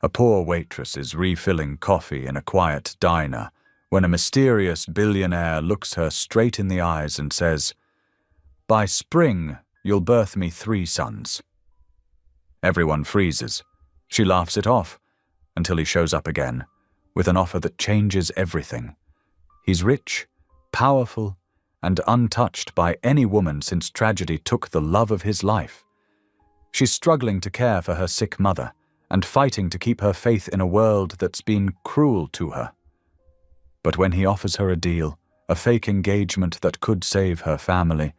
A poor waitress is refilling coffee in a quiet diner when a mysterious billionaire looks her straight in the eyes and says, "By spring, you'll birth me 3 sons." Everyone freezes. She laughs it off until he shows up again with an offer that changes everything. He's rich, powerful, and untouched by any woman since tragedy took the love of his life. She's struggling to care for her sick mother and fighting to keep her faith in a world that's been cruel to her. But when he offers her a deal, a fake engagement that could save her family,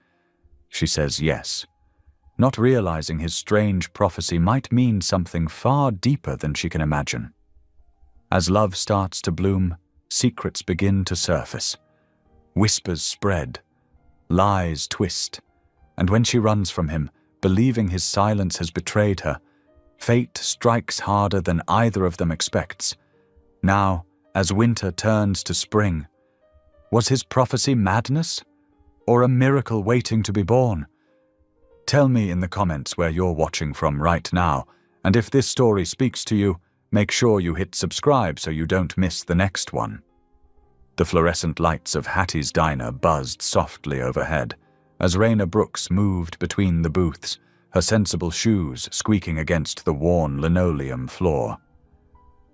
she says yes, not realizing his strange prophecy might mean something far deeper than she can imagine. As love starts to bloom, secrets begin to surface. Whispers spread, lies twist, and when she runs from him, believing his silence has betrayed her, fate strikes harder than either of them expects. Now, as winter turns to spring, was his prophecy madness or a miracle waiting to be born? Tell me in the comments where you're watching from right now, and if this story speaks to you, make sure you hit subscribe so you don't miss the next one. The fluorescent lights of Hattie's diner buzzed softly overhead as Raina Brooks moved between the booths, her sensible shoes squeaking against the worn linoleum floor.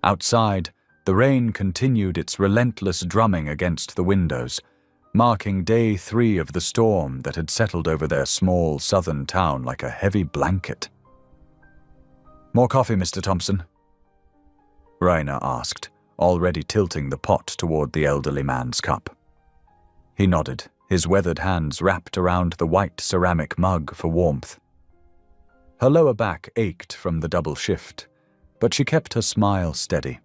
Outside, the rain continued its relentless drumming against the windows, marking day 3 of the storm that had settled over their small southern town like a heavy blanket. "More coffee, Mr. Thompson?" Raina asked, already tilting the pot toward the elderly man's cup. He nodded, his weathered hands wrapped around the white ceramic mug for warmth. Her lower back ached from the double shift, but she kept her smile steady.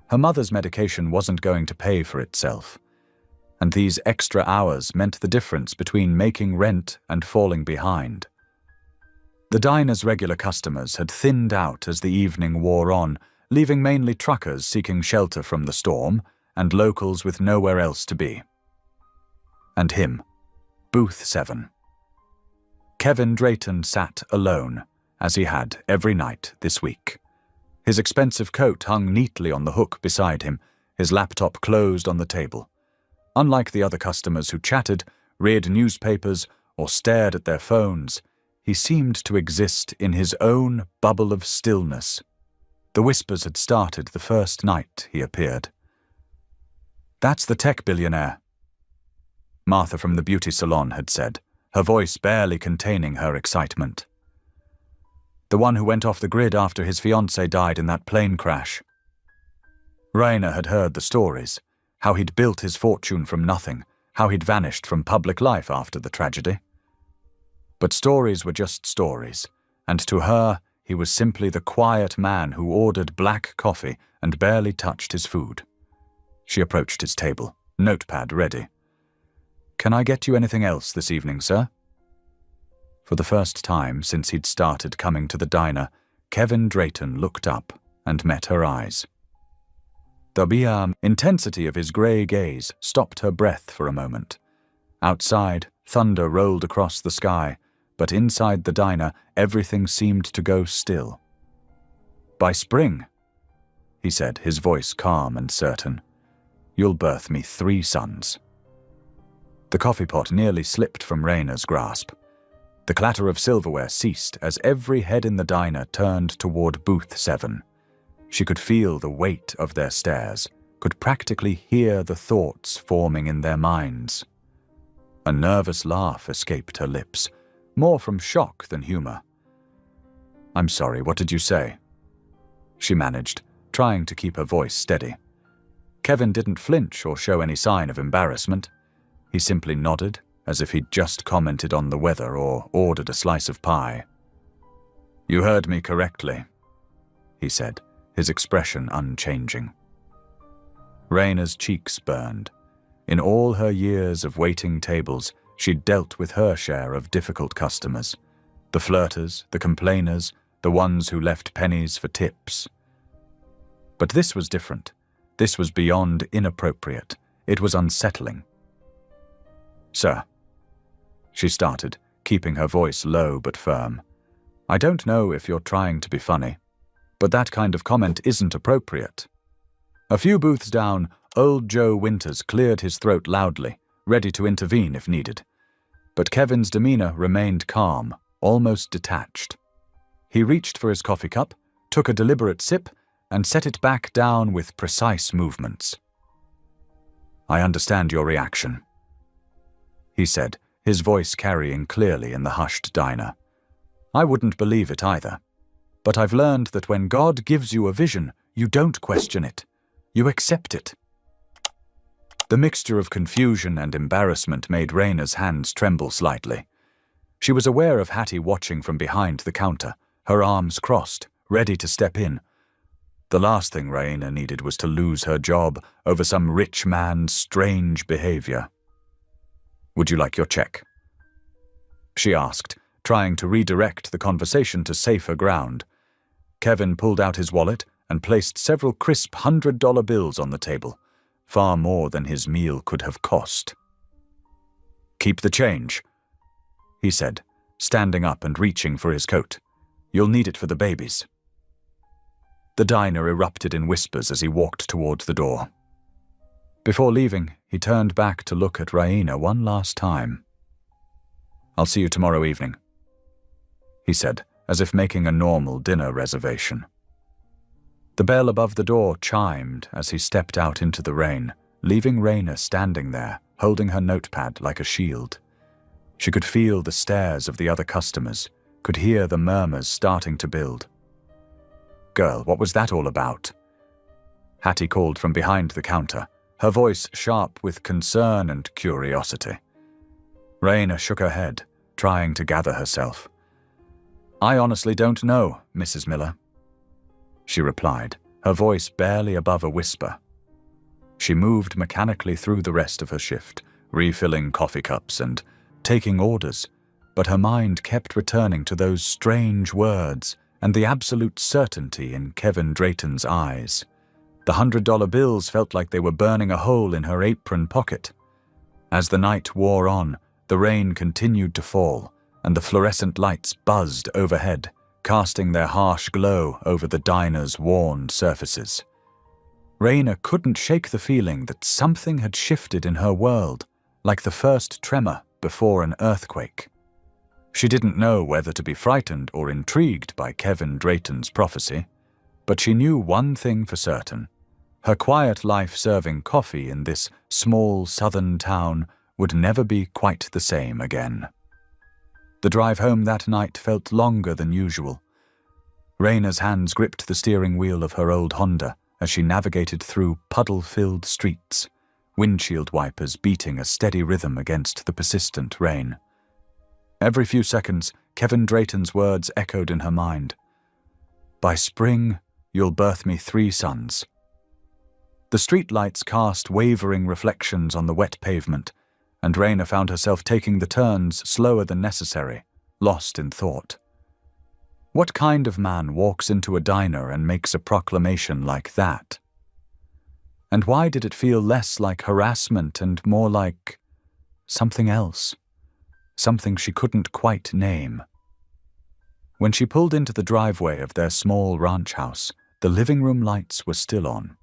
Her mother's medication wasn't going to pay for itself, and these extra hours meant the difference between making rent and falling behind. The diner's regular customers had thinned out as the evening wore on, leaving mainly truckers seeking shelter from the storm and locals with nowhere else to be. And him, Booth 7. Kevin Drayton sat alone, as he had every night this week. His expensive coat hung neatly on the hook beside him, his laptop closed on the table. Unlike the other customers who chatted, read newspapers, or stared at their phones, he seemed to exist in his own bubble of stillness. The whispers had started the first night he appeared. "That's the tech billionaire," Martha from the beauty salon had said, her voice barely containing her excitement. "The one who went off the grid after his fiancée died in that plane crash." Raina had heard the stories, how he'd built his fortune from nothing, how he'd vanished from public life after the tragedy. But stories were just stories, and to her, he was simply the quiet man who ordered black coffee and barely touched his food. She approached his table, notepad ready. "Can I get you anything else this evening, sir?" For the first time since he'd started coming to the diner, Kevin Drayton looked up and met her eyes. The intensity of his grey gaze stopped her breath for a moment. Outside, thunder rolled across the sky, but inside the diner, everything seemed to go still. "By spring," he said, his voice calm and certain, "you'll birth me 3 sons." The coffee pot nearly slipped from Raina's grasp. The clatter of silverware ceased as every head in the diner turned toward Booth 7. She could feel the weight of their stares, could practically hear the thoughts forming in their minds. A nervous laugh escaped her lips, more from shock than humor. "I'm sorry, what did you say?" she managed, trying to keep her voice steady. Kevin didn't flinch or show any sign of embarrassment. He simply nodded, as if he'd just commented on the weather or ordered a slice of pie. "You heard me correctly," he said, his expression unchanging. Raina's cheeks burned. In all her years of waiting tables, she'd dealt with her share of difficult customers. The flirters, the complainers, the ones who left pennies for tips. But this was different. This was beyond inappropriate. It was unsettling. "Sir," she started, keeping her voice low but firm, "I don't know if you're trying to be funny. but that kind of comment isn't appropriate. A few booths down, old Joe Winters cleared his throat loudly, ready to intervene if needed. But Kevin's demeanor remained calm, almost detached. He reached for his coffee cup, took a deliberate sip, and set it back down with precise movements. "I understand your reaction," he said, his voice carrying clearly in the hushed diner. "I wouldn't believe it either. But I've learned that when God gives you a vision, you don't question it. You accept it." The mixture of confusion and embarrassment made Raina's hands tremble slightly. She was aware of Hattie watching from behind the counter, her arms crossed, ready to step in. The last thing Raina needed was to lose her job over some rich man's strange behavior. "Would you like your check?" she asked, trying to redirect the conversation to safer ground. Kevin pulled out his wallet and placed several crisp $100 bills on the table, far more than his meal could have cost. "Keep the change," he said, standing up and reaching for his coat. "You'll need it for the babies." The diner erupted in whispers as he walked towards the door. Before leaving, he turned back to look at Raina one last time. "I'll see you tomorrow evening," he said, as if making a normal dinner reservation. The bell above the door chimed as he stepped out into the rain, leaving Raina standing there, holding her notepad like a shield. She could feel the stares of the other customers, could hear the murmurs starting to build. "Girl, what was that all about?" Hattie called from behind the counter, her voice sharp with concern and curiosity. Raina shook her head, trying to gather herself. "I honestly don't know, Mrs. Miller," she replied, her voice barely above a whisper. She moved mechanically through the rest of her shift, refilling coffee cups and taking orders, but her mind kept returning to those strange words and the absolute certainty in Kevin Drayton's eyes. The $100 bills felt like they were burning a hole in her apron pocket. As the night wore on, the rain continued to fall, and the fluorescent lights buzzed overhead, casting their harsh glow over the diner's worn surfaces. Raina couldn't shake the feeling that something had shifted in her world, like the first tremor before an earthquake. She didn't know whether to be frightened or intrigued by Kevin Drayton's prophecy, but she knew one thing for certain. Her quiet life serving coffee in this small southern town would never be quite the same again. The drive home that night felt longer than usual. Raina's hands gripped the steering wheel of her old Honda as she navigated through puddle-filled streets, windshield wipers beating a steady rhythm against the persistent rain. Every few seconds, Kevin Drayton's words echoed in her mind. "By spring, you'll birth me 3 sons." The streetlights cast wavering reflections on the wet pavement, and Raina found herself taking the turns slower than necessary, lost in thought. What kind of man walks into a diner and makes a proclamation like that? And why did it feel less like harassment and more like something else? Something she couldn't quite name. When she pulled into the driveway of their small ranch house, the living room lights were still on.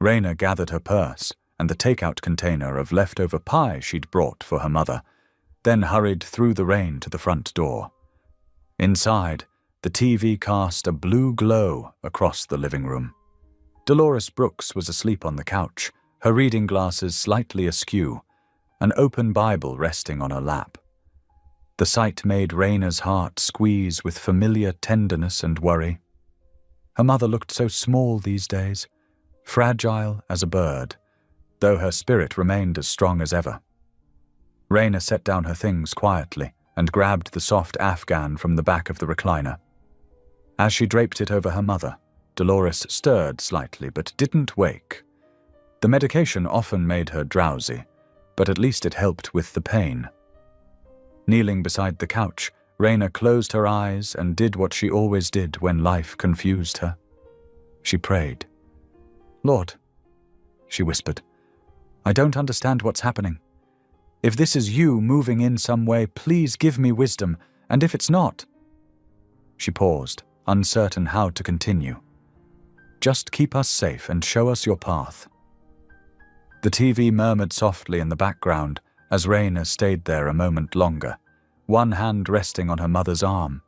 Raina gathered her purse and the takeout container of leftover pie she'd brought for her mother, then hurried through the rain to the front door. Inside, the TV cast a blue glow across the living room. Dolores Brooks was asleep on the couch, her reading glasses slightly askew, an open Bible resting on her lap. The sight made Raina's heart squeeze with familiar tenderness and worry. Her mother looked so small these days, fragile as a bird, though her spirit remained as strong as ever. Raina set down her things quietly and grabbed the soft afghan from the back of the recliner. As she draped it over her mother, Dolores stirred slightly but didn't wake. The medication often made her drowsy, but at least it helped with the pain. Kneeling beside the couch, Raina closed her eyes and did what she always did when life confused her. She prayed. "Lord," she whispered, "I don't understand what's happening. If this is you moving in some way, please give me wisdom, and if it's not—" She paused, uncertain how to continue. "Just keep us safe and show us your path." The TV murmured softly in the background as Raina stayed there a moment longer, one hand resting on her mother's arm.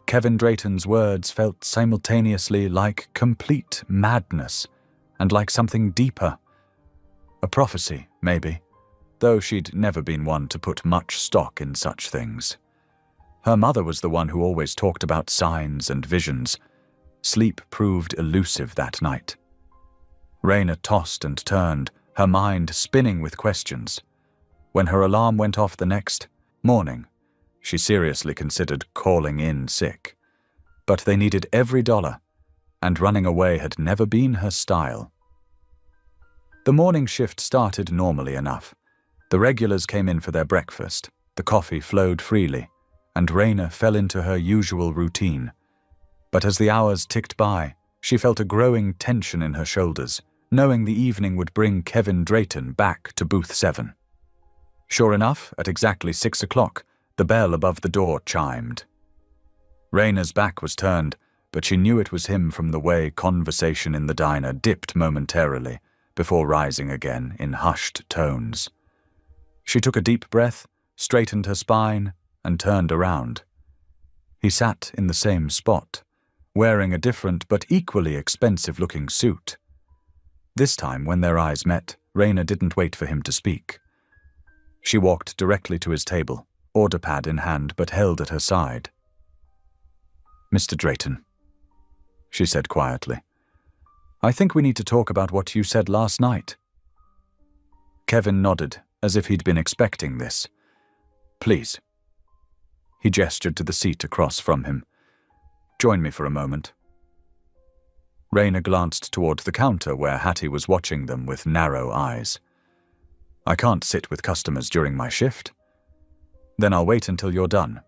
Kevin Drayton's words felt simultaneously like complete madness and like something deeper. A prophecy, maybe, though she'd never been one to put much stock in such things. Her mother was the one who always talked about signs and visions. Sleep proved elusive that night. Raina tossed and turned, her mind spinning with questions. When her alarm went off the next morning, she seriously considered calling in sick. But they needed every dollar, and running away had never been her style. The morning shift started normally enough. The regulars came in for their breakfast, the coffee flowed freely, and Raina fell into her usual routine. But as the hours ticked by, she felt a growing tension in her shoulders, knowing the evening would bring Kevin Drayton back to booth 7. Sure enough, at exactly 6 o'clock, the bell above the door chimed. Raina's back was turned, but she knew it was him from the way conversation in the diner dipped momentarily before rising again in hushed tones. She took a deep breath, straightened her spine, and turned around. He sat in the same spot, wearing a different but equally expensive-looking suit. This time, when their eyes met, Raina didn't wait for him to speak. She walked directly to his table, order pad in hand but held at her side. "Mr. Drayton," she said quietly, "I think we need to talk about what you said last night." Kevin nodded, as if he'd been expecting this. "Please." He gestured to the seat across from him. "Join me for a moment." Raina glanced toward the counter where Hattie was watching them with narrow eyes. "I can't sit with customers during my shift." "Then I'll wait until you're done,"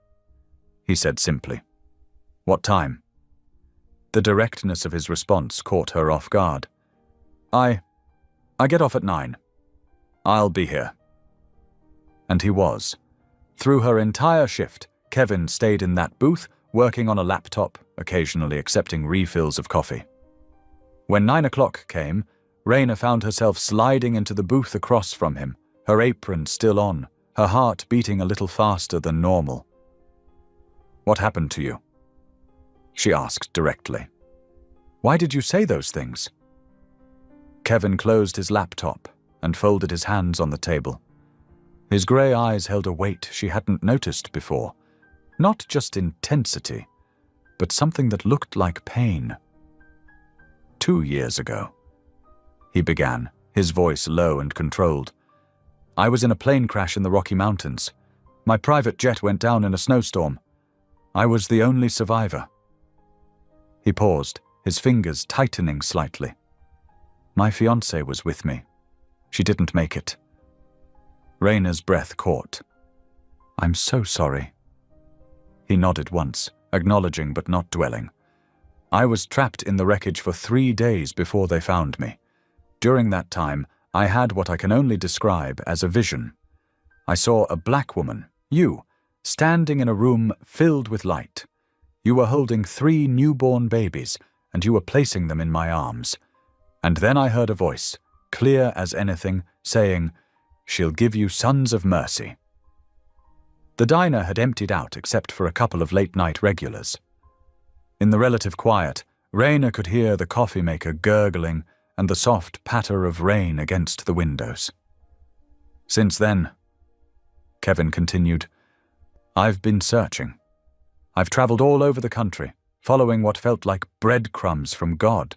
he said simply. "What time?" The directness of his response caught her off guard. I get off at 9. I'll be here." And he was. Through her entire shift, Kevin stayed in that booth, working on a laptop, occasionally accepting refills of coffee. When 9 o'clock came, Raina found herself sliding into the booth across from him, her apron still on, her heart beating a little faster than normal. "What happened to you?" she asked directly. "Why did you say those things?" Kevin closed his laptop and folded his hands on the table. His grey eyes held a weight she hadn't noticed before. Not just intensity, but something that looked like pain. 2 years ago, he began, his voice low and controlled. "I was in a plane crash in the Rocky Mountains. My private jet went down in a snowstorm. I was the only survivor." He paused, his fingers tightening slightly. "My fiancée was with me. She didn't make it." Raina's breath caught. "I'm so sorry." He nodded once, acknowledging but not dwelling. "I was trapped in the wreckage for 3 days before they found me. During that time, I had what I can only describe as a vision. I saw a black woman, you, standing in a room filled with light. You were holding 3 newborn babies, and you were placing them in my arms. And then I heard a voice, clear as anything, saying, 'She'll give you sons of mercy.'" The diner had emptied out except for a couple of late-night regulars. In the relative quiet, Raina could hear the coffee maker gurgling and the soft patter of rain against the windows. "Since then," Kevin continued, "I've been searching. I've traveled all over the country, following what felt like breadcrumbs from God.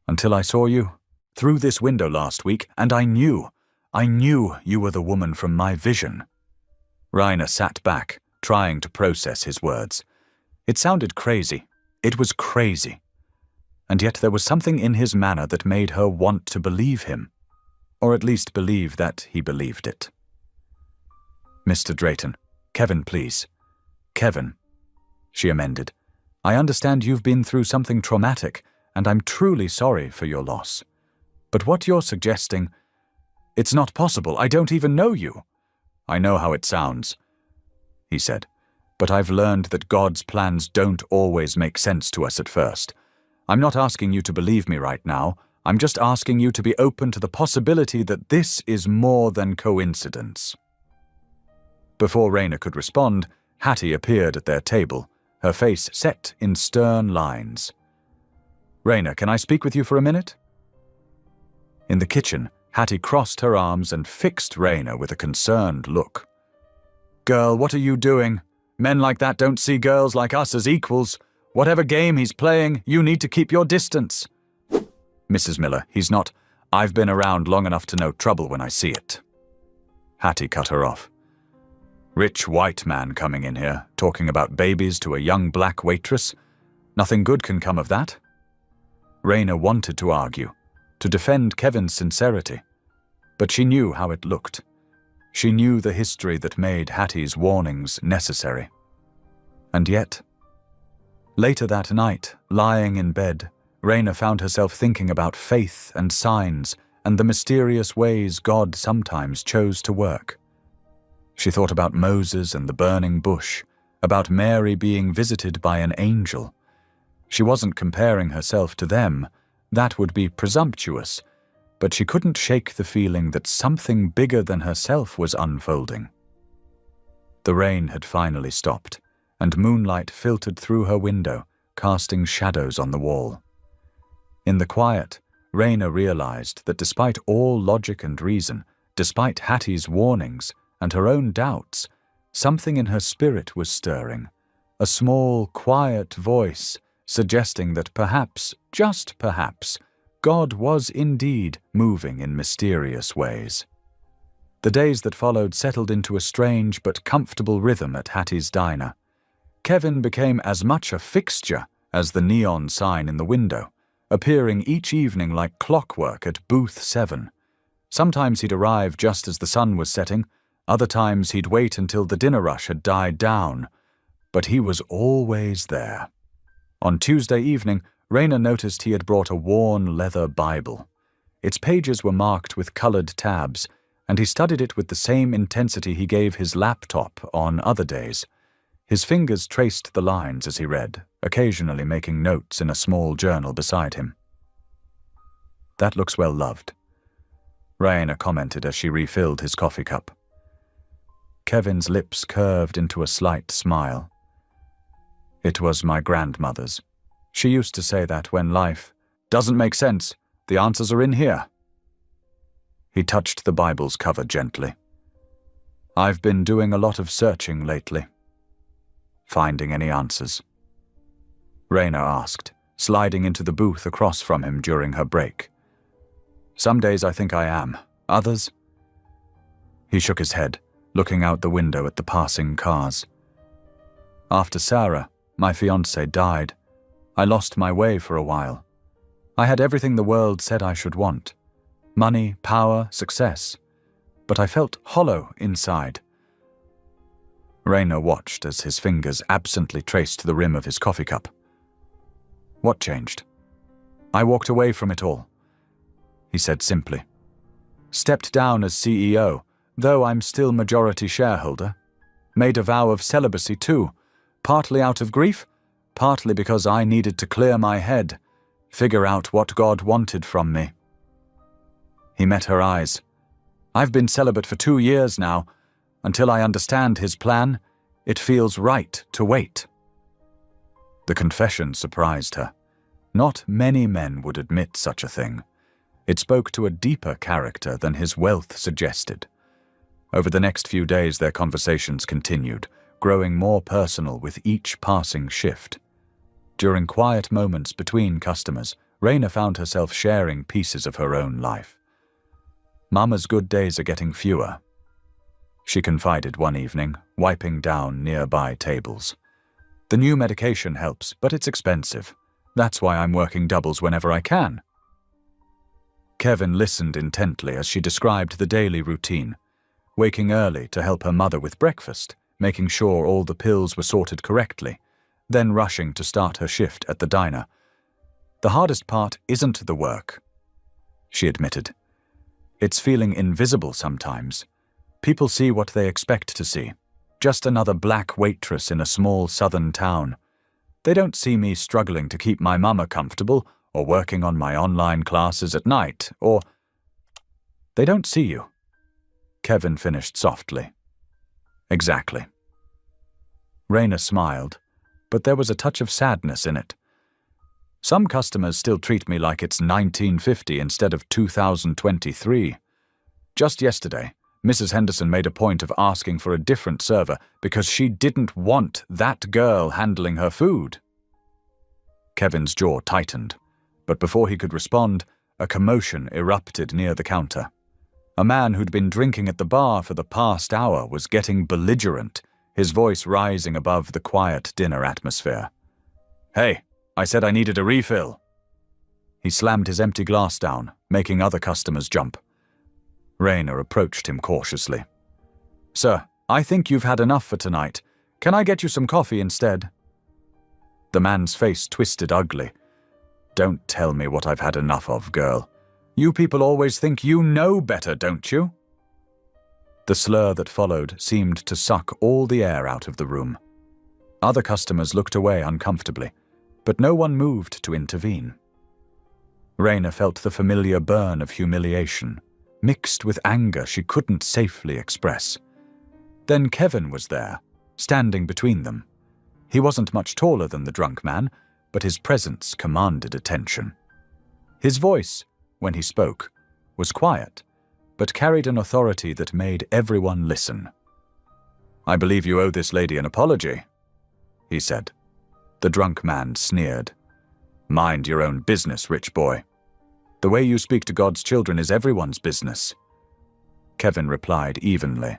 Until I saw you through this window last week, and I knew you were the woman from my vision." Raina sat back, trying to process his words. It sounded crazy. It was crazy. And yet there was something in his manner that made her want to believe him, or at least believe that he believed it. "Mr. Drayton, Kevin, please. Kevin," she amended. "I understand you've been through something traumatic, and I'm truly sorry for your loss. But what you're suggesting, it's not possible. I don't even know you." "I know how it sounds," he said, But I've learned that God's plans don't always make sense to us at first. I'm not asking you to believe me right now. I'm just asking you to be open to the possibility that this is more than coincidence." Before Raina could respond, Hattie appeared at their table, her face set in stern lines. "Raina, can I speak with you for a minute?" In the kitchen, Hattie crossed her arms and fixed Raina with a concerned look. "Girl, what are you doing? Men like that don't see girls like us as equals. Whatever game he's playing, you need to keep your distance." "Mrs. Miller, he's not. I've been around long enough to know trouble when I see it." Hattie cut her off. "Rich white man coming in here, talking about babies to a young black waitress. Nothing good can come of that." Raina wanted to argue, to defend Kevin's sincerity, but she knew how it looked. She knew the history that made Hattie's warnings necessary. And yet, later that night, lying in bed, Raina found herself thinking about faith and signs and the mysterious ways God sometimes chose to work. She thought about Moses and the burning bush, about Mary being visited by an angel. She wasn't comparing herself to them. That would be presumptuous, but she couldn't shake the feeling that something bigger than herself was unfolding. The rain had finally stopped, and moonlight filtered through her window, casting shadows on the wall. In the quiet, Raina realized that despite all logic and reason, despite Hattie's warnings and her own doubts, something in her spirit was stirring, a small, quiet voice suggesting that perhaps, just perhaps, God was indeed moving in mysterious ways. The days that followed settled into a strange but comfortable rhythm at Hattie's diner. Kevin became as much a fixture as the neon sign in the window, appearing each evening like clockwork at booth 7. Sometimes he'd arrive just as the sun was setting, other times he'd wait until the dinner rush had died down, but he was always there. On Tuesday evening, Raina noticed he had brought a worn leather Bible. Its pages were marked with colored tabs, and he studied it with the same intensity he gave his laptop on other days. His fingers traced the lines as he read, occasionally making notes in a small journal beside him. "That looks well loved," Raina commented as she refilled his coffee cup. Kevin's lips curved into a slight smile. "It was my grandmother's. She used to say that when life doesn't make sense, the answers are in here." He touched the Bible's cover gently. "I've been doing a lot of searching lately. Finding any answers?" Raina asked, sliding into the booth across from him during her break. "Some days I think I am. Others?" He shook his head, looking out the window at the passing cars. "After Sarah, my fiancée, died, I lost my way for a while. I had everything the world said I should want. Money, power, success. But I felt hollow inside." Raina watched as his fingers absently traced the rim of his coffee cup. "What changed?" "I walked away from it all," he said simply. "Stepped down as CEO, though I'm still majority shareholder. Made a vow of celibacy too, partly out of grief, partly because I needed to clear my head, figure out what God wanted from me." He met her eyes. "I've been celibate for 2 years now. Until I understand his plan, it feels right to wait." The confession surprised her. Not many men would admit such a thing. It spoke to a deeper character than his wealth suggested. Over the next few days, their conversations continued, growing more personal with each passing shift. During quiet moments between customers, Raina found herself sharing pieces of her own life. "Mama's good days are getting fewer," she confided one evening, wiping down nearby tables. "The new medication helps, but it's expensive. That's why I'm working doubles whenever I can." Kevin listened intently as she described the daily routine, waking early to help her mother with breakfast, making sure all the pills were sorted correctly, then rushing to start her shift at the diner. "The hardest part isn't the work," she admitted. "It's feeling invisible sometimes. People see what they expect to see. Just another black waitress in a small southern town. They don't see me struggling to keep my mama comfortable or working on my online classes at night, or... They don't see you. Kevin finished softly. Exactly. Raina smiled, but there was a touch of sadness in it. Some customers still treat me like it's 1950 instead of 2023. Just yesterday, Mrs. Henderson made a point of asking for a different server because she didn't want that girl handling her food. Kevin's jaw tightened, but before he could respond, a commotion erupted near the counter. A man who'd been drinking at the bar for the past hour was getting belligerent, his voice rising above the quiet dinner atmosphere. "Hey, I said I needed a refill." He slammed his empty glass down, making other customers jump. Raina approached him cautiously. "Sir, I think you've had enough for tonight. Can I get you some coffee instead?" The man's face twisted ugly. "Don't tell me what I've had enough of, girl. You people always think you know better, don't you?" The slur that followed seemed to suck all the air out of the room. Other customers looked away uncomfortably, but no one moved to intervene. Raina felt the familiar burn of humiliation, mixed with anger she couldn't safely express. Then Kevin was there, standing between them. He wasn't much taller than the drunk man, but his presence commanded attention. His voice, when he spoke, was quiet, but carried an authority that made everyone listen. "I believe you owe this lady an apology," he said. The drunk man sneered. "Mind your own business, rich boy. The way you speak to God's children is everyone's business." Kevin replied evenly.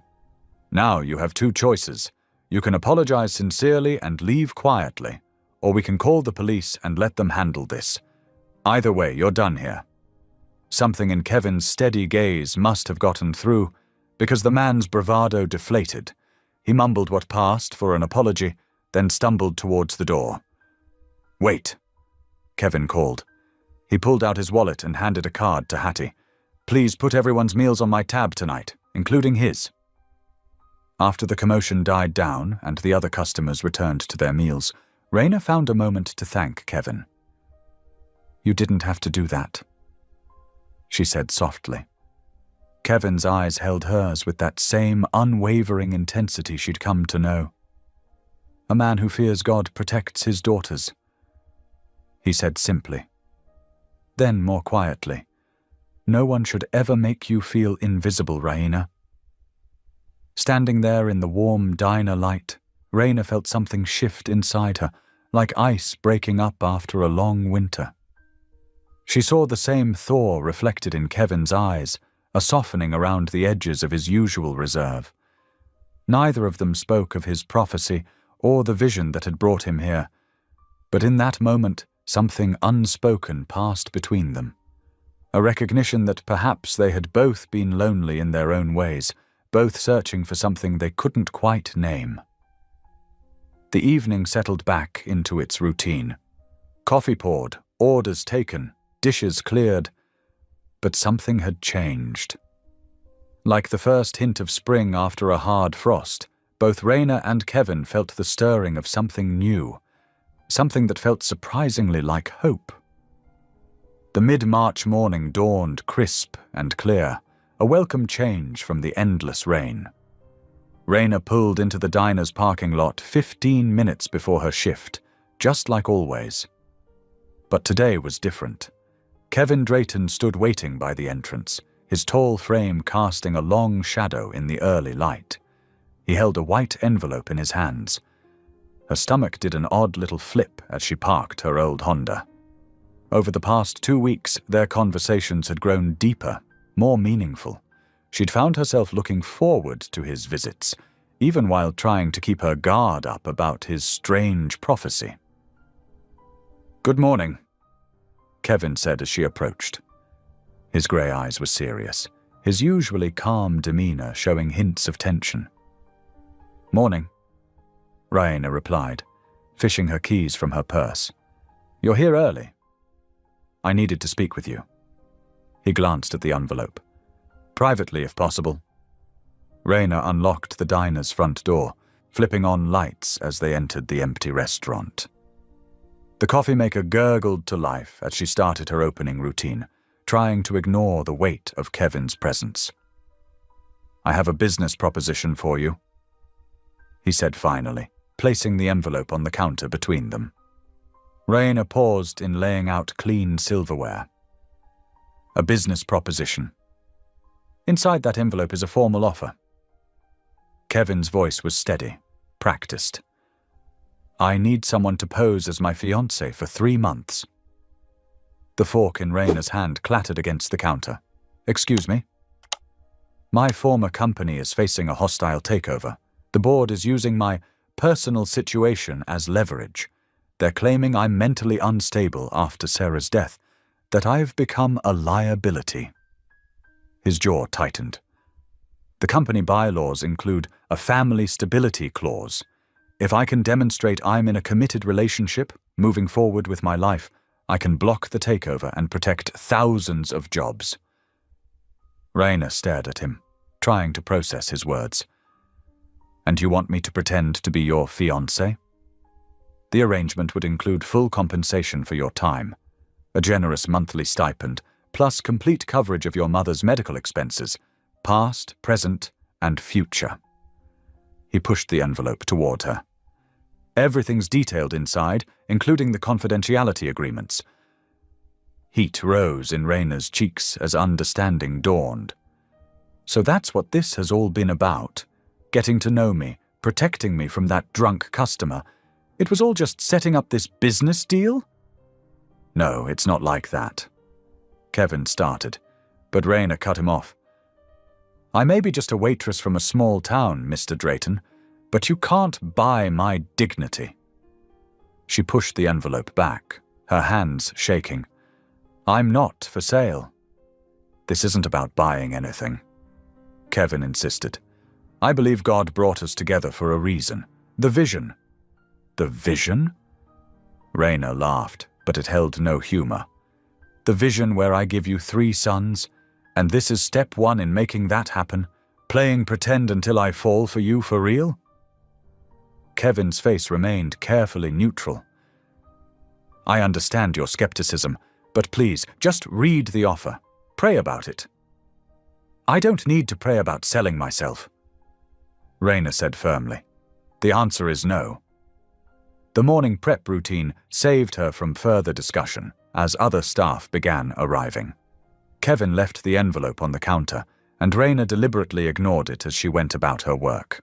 "Now you have two choices. You can apologize sincerely and leave quietly, or we can call the police and let them handle this. Either way, you're done here." Something in Kevin's steady gaze must have gotten through, because the man's bravado deflated. He mumbled what passed for an apology, then stumbled towards the door. "Wait," Kevin called. He pulled out his wallet and handed a card to Hattie. "Please put everyone's meals on my tab tonight, including his." After the commotion died down and the other customers returned to their meals, Raina found a moment to thank Kevin. "You didn't have to do that," she said softly. Kevin's eyes held hers with that same unwavering intensity she'd come to know. "A man who fears God protects his daughters," he said simply. Then, more quietly, "No one should ever make you feel invisible, Raina." Standing there in the warm diner light, Raina felt something shift inside her, like ice breaking up after a long winter. She saw the same thaw reflected in Kevin's eyes, a softening around the edges of his usual reserve. Neither of them spoke of his prophecy or the vision that had brought him here, but in that moment something unspoken passed between them. A recognition that perhaps they had both been lonely in their own ways, both searching for something they couldn't quite name. The evening settled back into its routine. Coffee poured, orders taken, dishes cleared, but something had changed. Like the first hint of spring after a hard frost, both Raina and Kevin felt the stirring of something new, something that felt surprisingly like hope. The mid-March morning dawned crisp and clear, a welcome change from the endless rain. Raina pulled into the diner's parking lot 15 minutes before her shift, just like always. But today was different. Kevin Drayton stood waiting by the entrance, his tall frame casting a long shadow in the early light. He held a white envelope in his hands. Her stomach did an odd little flip as she parked her old Honda. Over the past 2 weeks, their conversations had grown deeper, more meaningful. She'd found herself looking forward to his visits, even while trying to keep her guard up about his strange prophecy. "Good morning," Kevin said as she approached. His grey eyes were serious, his usually calm demeanor showing hints of tension. "Morning," Raina replied, fishing her keys from her purse. "You're here early." "I needed to speak with you." He glanced at the envelope. "Privately, if possible." Raina unlocked the diner's front door. flipping on lights as they entered the empty restaurant. The coffee maker gurgled to life as she started her opening routine, trying to ignore the weight of Kevin's presence. "I have a business proposition for you," he said finally, placing the envelope on the counter between them. Raina paused in laying out clean silverware. "A business proposition. Inside that envelope is a formal offer." Kevin's voice was steady, practiced. "I need someone to pose as my fiancé for 3 months. The fork in Raina's hand clattered against the counter. "Excuse me?" "My former company is facing a hostile takeover. The board is using my personal situation as leverage. They're claiming I'm mentally unstable after Sarah's death, that I've become a liability." His jaw tightened. "The company bylaws include a family stability clause. If I can demonstrate I'm in a committed relationship, moving forward with my life, I can block the takeover and protect thousands of jobs." Raina stared at him, trying to process his words. "And you want me to pretend to be your fiancé? The arrangement would include full compensation for your time, a generous monthly stipend, plus complete coverage of your mother's medical expenses, past, present, and future." He pushed the envelope toward her. "Everything's detailed inside, including the confidentiality agreements." Heat rose in Raina's cheeks as understanding dawned. "So that's what this has all been about. Getting to know me, protecting me from that drunk customer. It was all just setting up this business deal?" "No, it's not like that." Kevin started, but Raina cut him off. "I may be just a waitress from a small town, Mr. Drayton, but you can't buy my dignity." She pushed the envelope back, her hands shaking. "I'm not for sale." "This isn't about buying anything," Kevin insisted. "I believe God brought us together for a reason. The vision." "The vision?" Raina laughed, but it held no humor. "The vision where I give you 3 sons, and this is step 1 in making that happen, playing pretend until I fall for you for real?" Kevin's face remained carefully neutral. "I understand your skepticism, but please, just read the offer. Pray about it." "I don't need to pray about selling myself," Raina said firmly. "The answer is no." The morning prep routine saved her from further discussion as other staff began arriving. Kevin left the envelope on the counter, and Raina deliberately ignored it as she went about her work.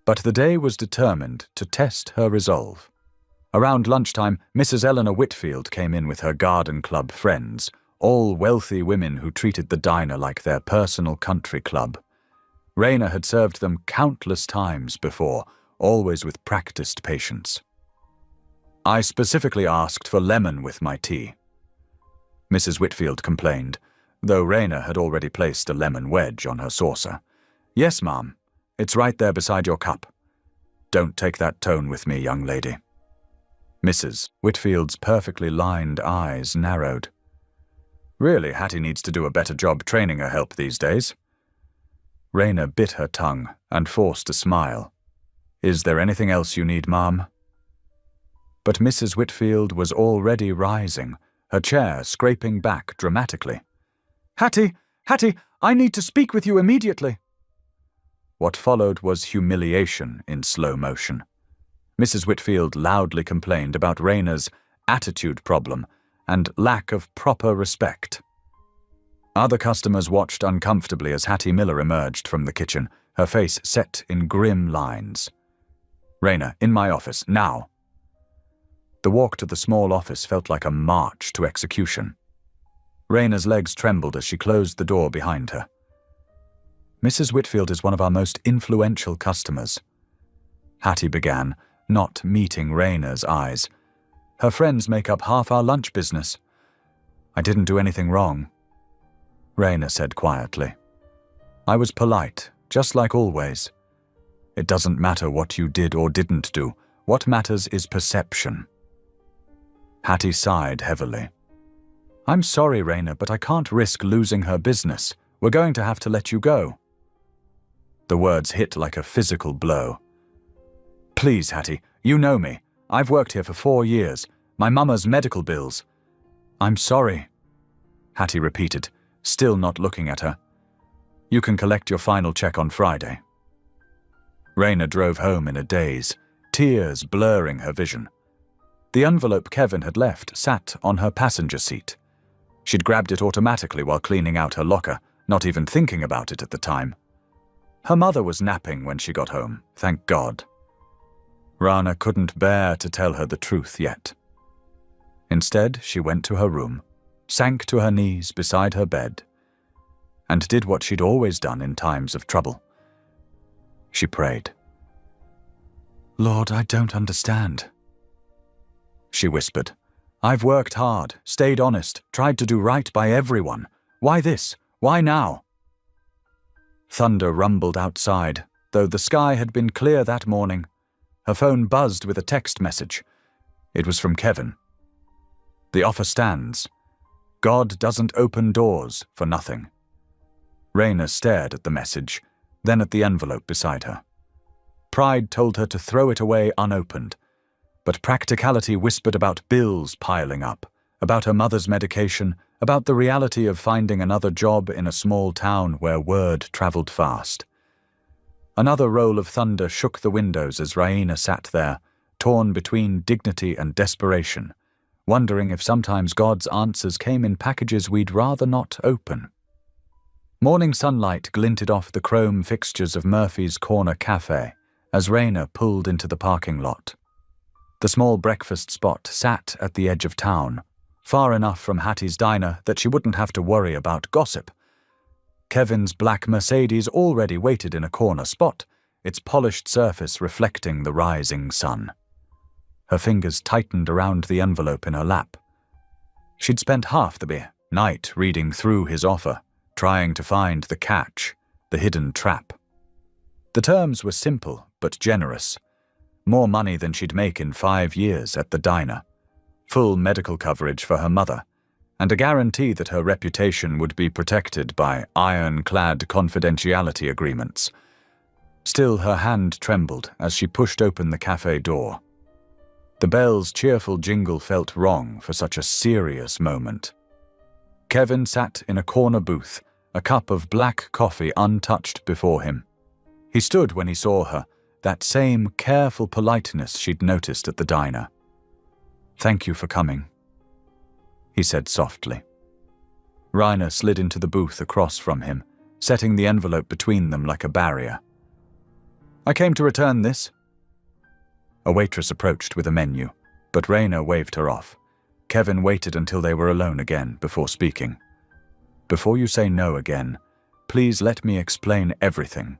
But the day was determined to test her resolve. Around lunchtime, Mrs. Eleanor Whitfield came in with her garden club friends, all wealthy women who treated the diner like their personal country club. Raina had served them countless times before, always with practiced patience. "I specifically asked for lemon with my tea," Mrs. Whitfield complained, though Raina had already placed a lemon wedge on her saucer. "Yes, ma'am. It's right there beside your cup. Don't take that tone with me, young lady." Mrs. Whitfield's perfectly lined eyes narrowed. "Really, Hattie needs to do a better job training her help these days." Raina bit her tongue and forced a smile. "Is there anything else you need, ma'am?" But Mrs. Whitfield was already rising, her chair scraping back dramatically. Hattie, I need to speak with you immediately." What followed was humiliation in slow motion. Mrs. Whitfield loudly complained about Raina's attitude problem and lack of proper respect. Other customers watched uncomfortably as Hattie Miller emerged from the kitchen, her face set in grim lines. "Raina, in my office, now." The walk to the small office felt like a march to execution. Raina's legs trembled as she closed the door behind her. "Mrs. Whitfield is one of our most influential customers," Hattie began, not meeting Raina's eyes. "Her friends make up half our lunch business." "I didn't do anything wrong," Raina said quietly. "I was polite, just like always. It doesn't matter what you did or didn't do. What matters is perception." Hattie sighed heavily. "I'm sorry, Raina, but I can't risk losing her business. We're going to have to let you go." The words hit like a physical blow. Please, Hattie, you know me. I've worked here for 4 years. My mama's medical bills. I'm sorry, Hattie repeated, still not looking at her. You can collect your final check on Friday. Raina drove home in a daze, tears blurring her vision. The envelope Kevin had left sat on her passenger seat. She'd grabbed it automatically while cleaning out her locker, not even thinking about it at the time. Her mother was napping when she got home, thank God. Rana couldn't bear to tell her the truth yet. Instead, she went to her room, sank to her knees beside her bed, and did what she'd always done in times of trouble. She prayed. "Lord, I don't understand," she whispered. "I've worked hard, stayed honest, tried to do right by everyone. Why this? Why now?" Thunder rumbled outside, though the sky had been clear that morning. Her phone buzzed with a text message. It was from Kevin. "The offer stands. God doesn't open doors for nothing." Raina stared at the message, then at the envelope beside her. Pride told her to throw it away unopened, but practicality whispered about bills piling up, about her mother's medication, about the reality of finding another job in a small town where word traveled fast. Another roll of thunder shook the windows as Raina sat there, torn between dignity and desperation, wondering if sometimes God's answers came in packages we'd rather not open. Morning sunlight glinted off the chrome fixtures of Murphy's Corner Cafe as Raina pulled into the parking lot. The small breakfast spot sat at the edge of town, far enough from Hattie's diner that she wouldn't have to worry about gossip. Kevin's black Mercedes already waited in a corner spot, its polished surface reflecting the rising sun. Her fingers tightened around the envelope in her lap. She'd spent half the night reading through his offer, trying to find the catch, the hidden trap. The terms were simple but generous. More money than she'd make in 5 years at the diner, full medical coverage for her mother, and a guarantee that her reputation would be protected by ironclad confidentiality agreements. Still, her hand trembled as she pushed open the cafe door. The bell's cheerful jingle felt wrong for such a serious moment. Kevin sat in a corner booth, a cup of black coffee untouched before him. He stood when he saw her, that same careful politeness she'd noticed at the diner. "Thank you for coming," he said softly. Raina slid into the booth across from him, setting the envelope between them like a barrier. "I came to return this." A waitress approached with a menu, but Raina waved her off. Kevin waited until they were alone again before speaking. "Before you say no again, please let me explain everything."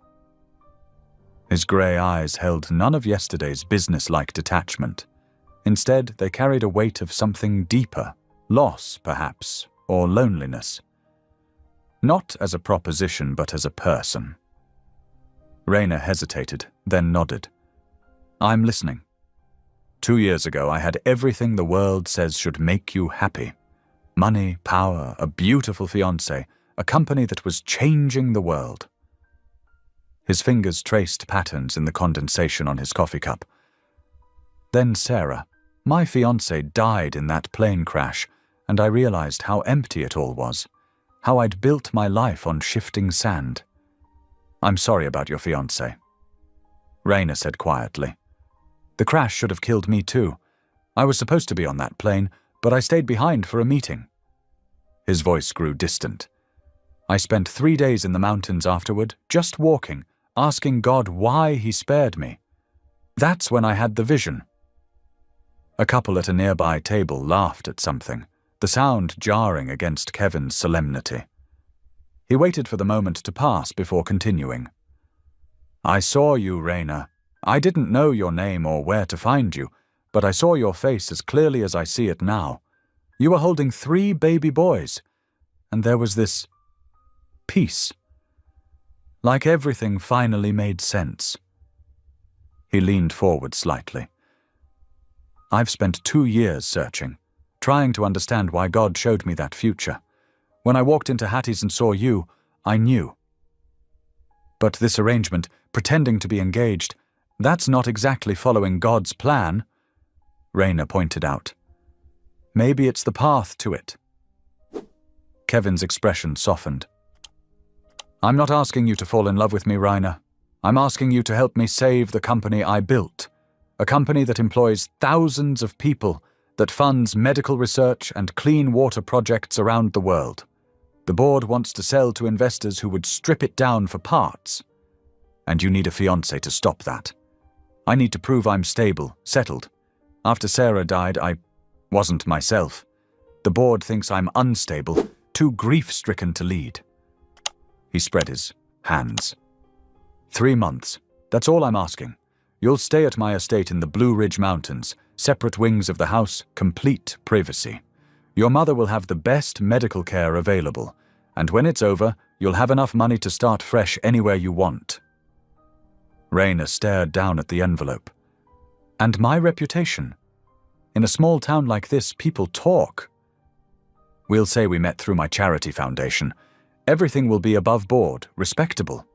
His grey eyes held none of yesterday's business-like detachment. Instead, they carried a weight of something deeper, loss, perhaps, or loneliness. Not as a proposition, but as a person. Raina hesitated, then nodded. "I'm listening. 2 years ago, I had everything the world says should make you happy. Money, power, a beautiful fiancé, a company that was changing the world." His fingers traced patterns in the condensation on his coffee cup. "Then Sarah, my fiancé, died in that plane crash, and I realized how empty it all was, how I'd built my life on shifting sand. I'm sorry about your fiancé," Raina said quietly. "The crash should have killed me too. I was supposed to be on that plane, but I stayed behind for a meeting." His voice grew distant. "I spent 3 days in the mountains afterward, just walking, asking God why he spared me. That's when I had the vision." A couple at a nearby table laughed at something, the sound jarring against Kevin's solemnity. He waited for the moment to pass before continuing. "I saw you, Raina. I didn't know your name or where to find you, but I saw your face as clearly as I see it now. You were holding 3 baby boys, and there was this peace. Like everything finally made sense." He leaned forward slightly. "I've spent 2 years searching, trying to understand why God showed me that future. When I walked into Hattie's and saw you, I knew. But this arrangement, pretending to be engaged, That's not exactly following God's plan, Raina pointed out. Maybe it's the path to it. Kevin's expression softened. I'm not asking you to fall in love with me, Raina. I'm asking you to help me save the company I built. A company that employs thousands of people, that funds medical research and clean water projects around the world. The board wants to sell to investors who would strip it down for parts. And you need a fiancé to stop that. I need to prove I'm stable, settled. After Sarah died, I wasn't myself. The board thinks I'm unstable, too grief-stricken to lead. He spread his hands. 3 months. That's all I'm asking. You'll stay at my estate in the Blue Ridge Mountains, separate wings of the house, complete privacy. Your mother will have the best medical care available, and when it's over, you'll have enough money to start fresh anywhere you want. Raina stared down at the envelope. And my reputation? In a small town like this, people talk. We'll say we met through my charity foundation. Everything will be above board, respectable.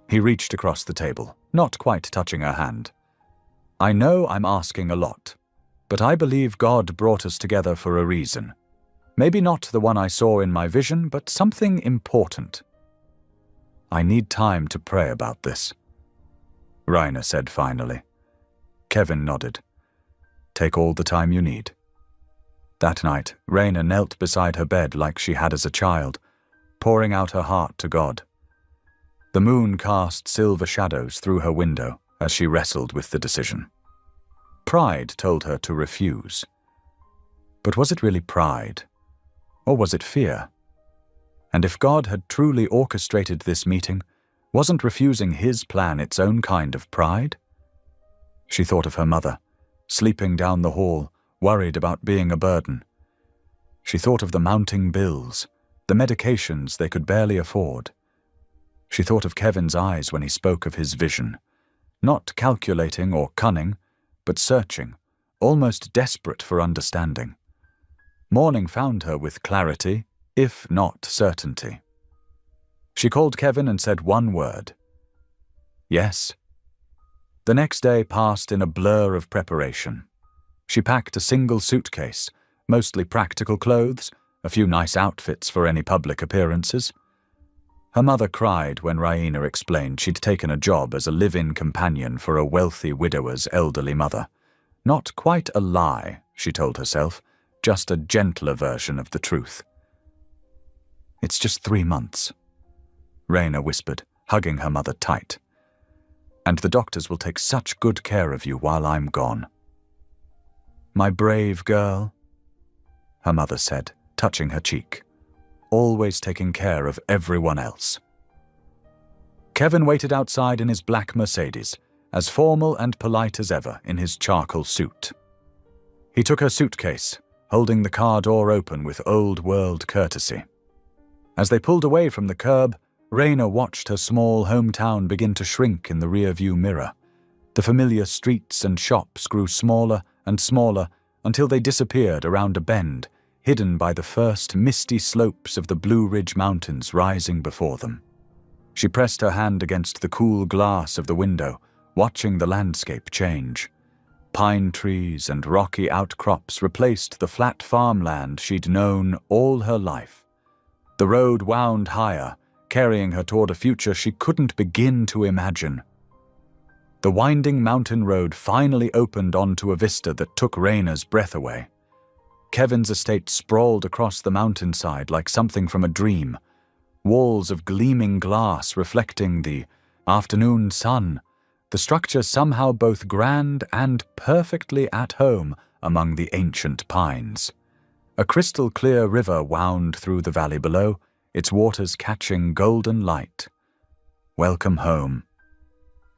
He reached across the table, not quite touching her hand. I know I'm asking a lot, but I believe God brought us together for a reason. Maybe not the one I saw in my vision, but something important. I need time to pray about this, Raina said finally. Kevin nodded. Take all the time you need. That night, Raina knelt beside her bed like she had as a child, pouring out her heart to God. The moon cast silver shadows through her window as she wrestled with the decision. Pride told her to refuse. But was it really pride? Or was it fear? And if God had truly orchestrated this meeting, wasn't refusing his plan its own kind of pride? She thought of her mother, sleeping down the hall, worried about being a burden. She thought of the mounting bills, the medications they could barely afford. She thought of Kevin's eyes when he spoke of his vision, not calculating or cunning, but searching, almost desperate for understanding. Morning found her with clarity, if not certainty. She called Kevin and said one word. Yes. The next day passed in a blur of preparation. She packed a single suitcase, mostly practical clothes, a few nice outfits for any public appearances. Her mother cried when Raina explained she'd taken a job as a live-in companion for a wealthy widower's elderly mother. Not quite a lie, she told herself, just a gentler version of the truth. It's just 3 months, Raina whispered, hugging her mother tight. And the doctors will take such good care of you while I'm gone. My brave girl, her mother said, touching her cheek, always taking care of everyone else. Kevin waited outside in his black Mercedes, as formal and polite as ever in his charcoal suit. He took her suitcase, holding the car door open with old-world courtesy. As they pulled away from the curb, Raina watched her small hometown begin to shrink in the rear-view mirror. The familiar streets and shops grew smaller and smaller until they disappeared around a bend, hidden by the first misty slopes of the Blue Ridge Mountains rising before them. She pressed her hand against the cool glass of the window, watching the landscape change. Pine trees and rocky outcrops replaced the flat farmland she'd known all her life. The road wound higher, carrying her toward a future she couldn't begin to imagine. The winding mountain road finally opened onto a vista that took Raina's breath away. Kevin's estate sprawled across the mountainside like something from a dream, walls of gleaming glass reflecting the afternoon sun, the structure somehow both grand and perfectly at home among the ancient pines. A crystal-clear river wound through the valley below, its waters catching golden light. "Welcome home,"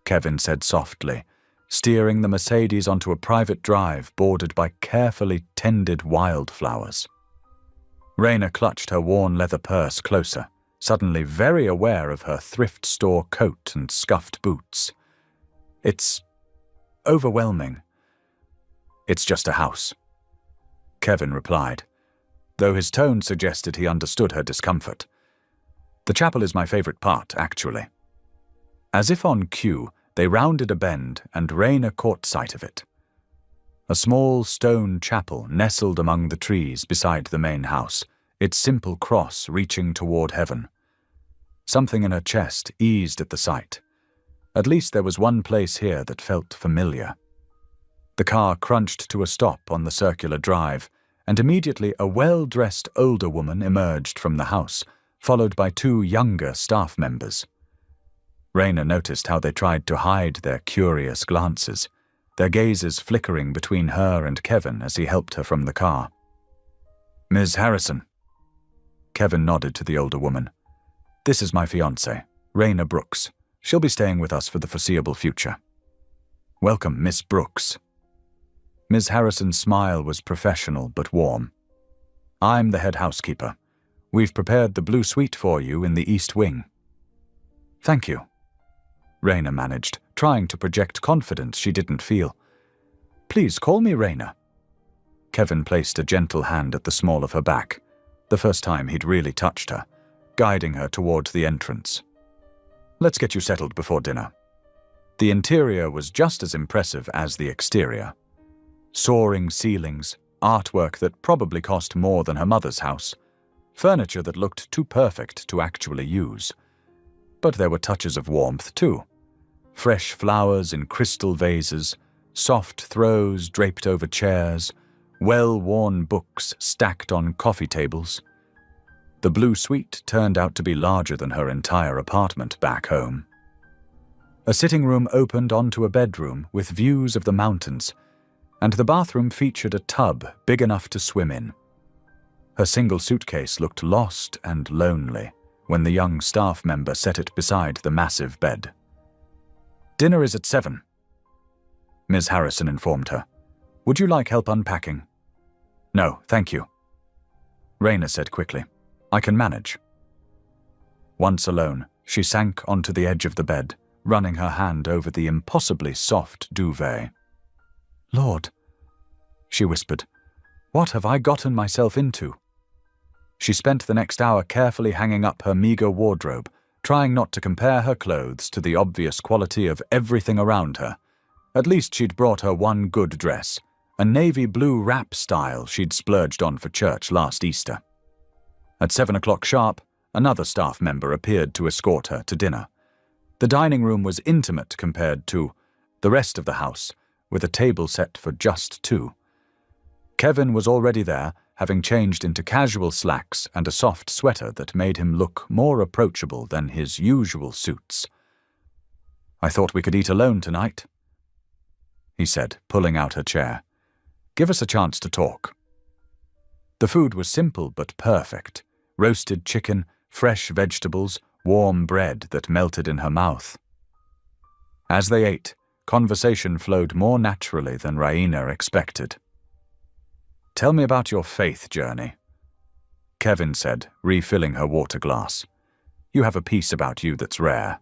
Kevin said softly, steering the Mercedes onto a private drive bordered by carefully tended wildflowers. Raina clutched her worn leather purse closer, suddenly very aware of her thrift store coat and scuffed boots. It's overwhelming. It's just a house, Kevin replied, though his tone suggested he understood her discomfort. The chapel is my favorite part, actually. As if on cue, They rounded a bend, and Raina caught sight of it. A small stone chapel nestled among the trees beside the main house, its simple cross reaching toward heaven. Something in her chest eased at the sight. At least there was one place here that felt familiar. The car crunched to a stop on the circular drive, and immediately a well-dressed older woman emerged from the house, followed by two younger staff members. Raina noticed how they tried to hide their curious glances, their gazes flickering between her and Kevin as he helped her from the car. "Ms. Harrison." Kevin nodded to the older woman. "This is my fiancée, Raina Brooks. She'll be staying with us for the foreseeable future." "Welcome, Miss Brooks." Ms. Harrison's smile was professional but warm. "I'm the head housekeeper. We've prepared the blue suite for you in the East Wing." "Thank you," Raina managed, trying to project confidence she didn't feel. "Please call me Raina." Kevin placed a gentle hand at the small of her back, the first time he'd really touched her, guiding her towards the entrance. "Let's get you settled before dinner." The interior was just as impressive as the exterior. Soaring ceilings, artwork that probably cost more than her mother's house, furniture that looked too perfect to actually use. But there were touches of warmth too. Fresh flowers in crystal vases, soft throws draped over chairs, well-worn books stacked on coffee tables. The blue suite turned out to be larger than her entire apartment back home. A sitting room opened onto a bedroom with views of the mountains, and the bathroom featured a tub big enough to swim in. Her single suitcase looked lost and lonely when the young staff member set it beside the massive bed. "Dinner is at 7, Ms. Harrison informed her. "Would you like help unpacking?" "No, thank you," Raina said quickly. "I can manage." Once alone, she sank onto the edge of the bed, running her hand over the impossibly soft duvet. "Lord," she whispered, "what have I gotten myself into?" She spent the next hour carefully hanging up her meager wardrobe, trying not to compare her clothes to the obvious quality of everything around her. At least she'd brought her one good dress, a navy blue wrap style she'd splurged on for church last Easter. At 7 o'clock sharp, another staff member appeared to escort her to dinner. The dining room was intimate compared to the rest of the house, with a table set for just two. Kevin was already there, having changed into casual slacks and a soft sweater that made him look more approachable than his usual suits. "I thought we could eat alone tonight," he said, pulling out her chair. "Give us a chance to talk." The food was simple but perfect. Roasted chicken, fresh vegetables, warm bread that melted in her mouth. As they ate, conversation flowed more naturally than Raina expected. "Tell me about your faith journey," Kevin said, refilling her water glass. "You have a piece about you that's rare."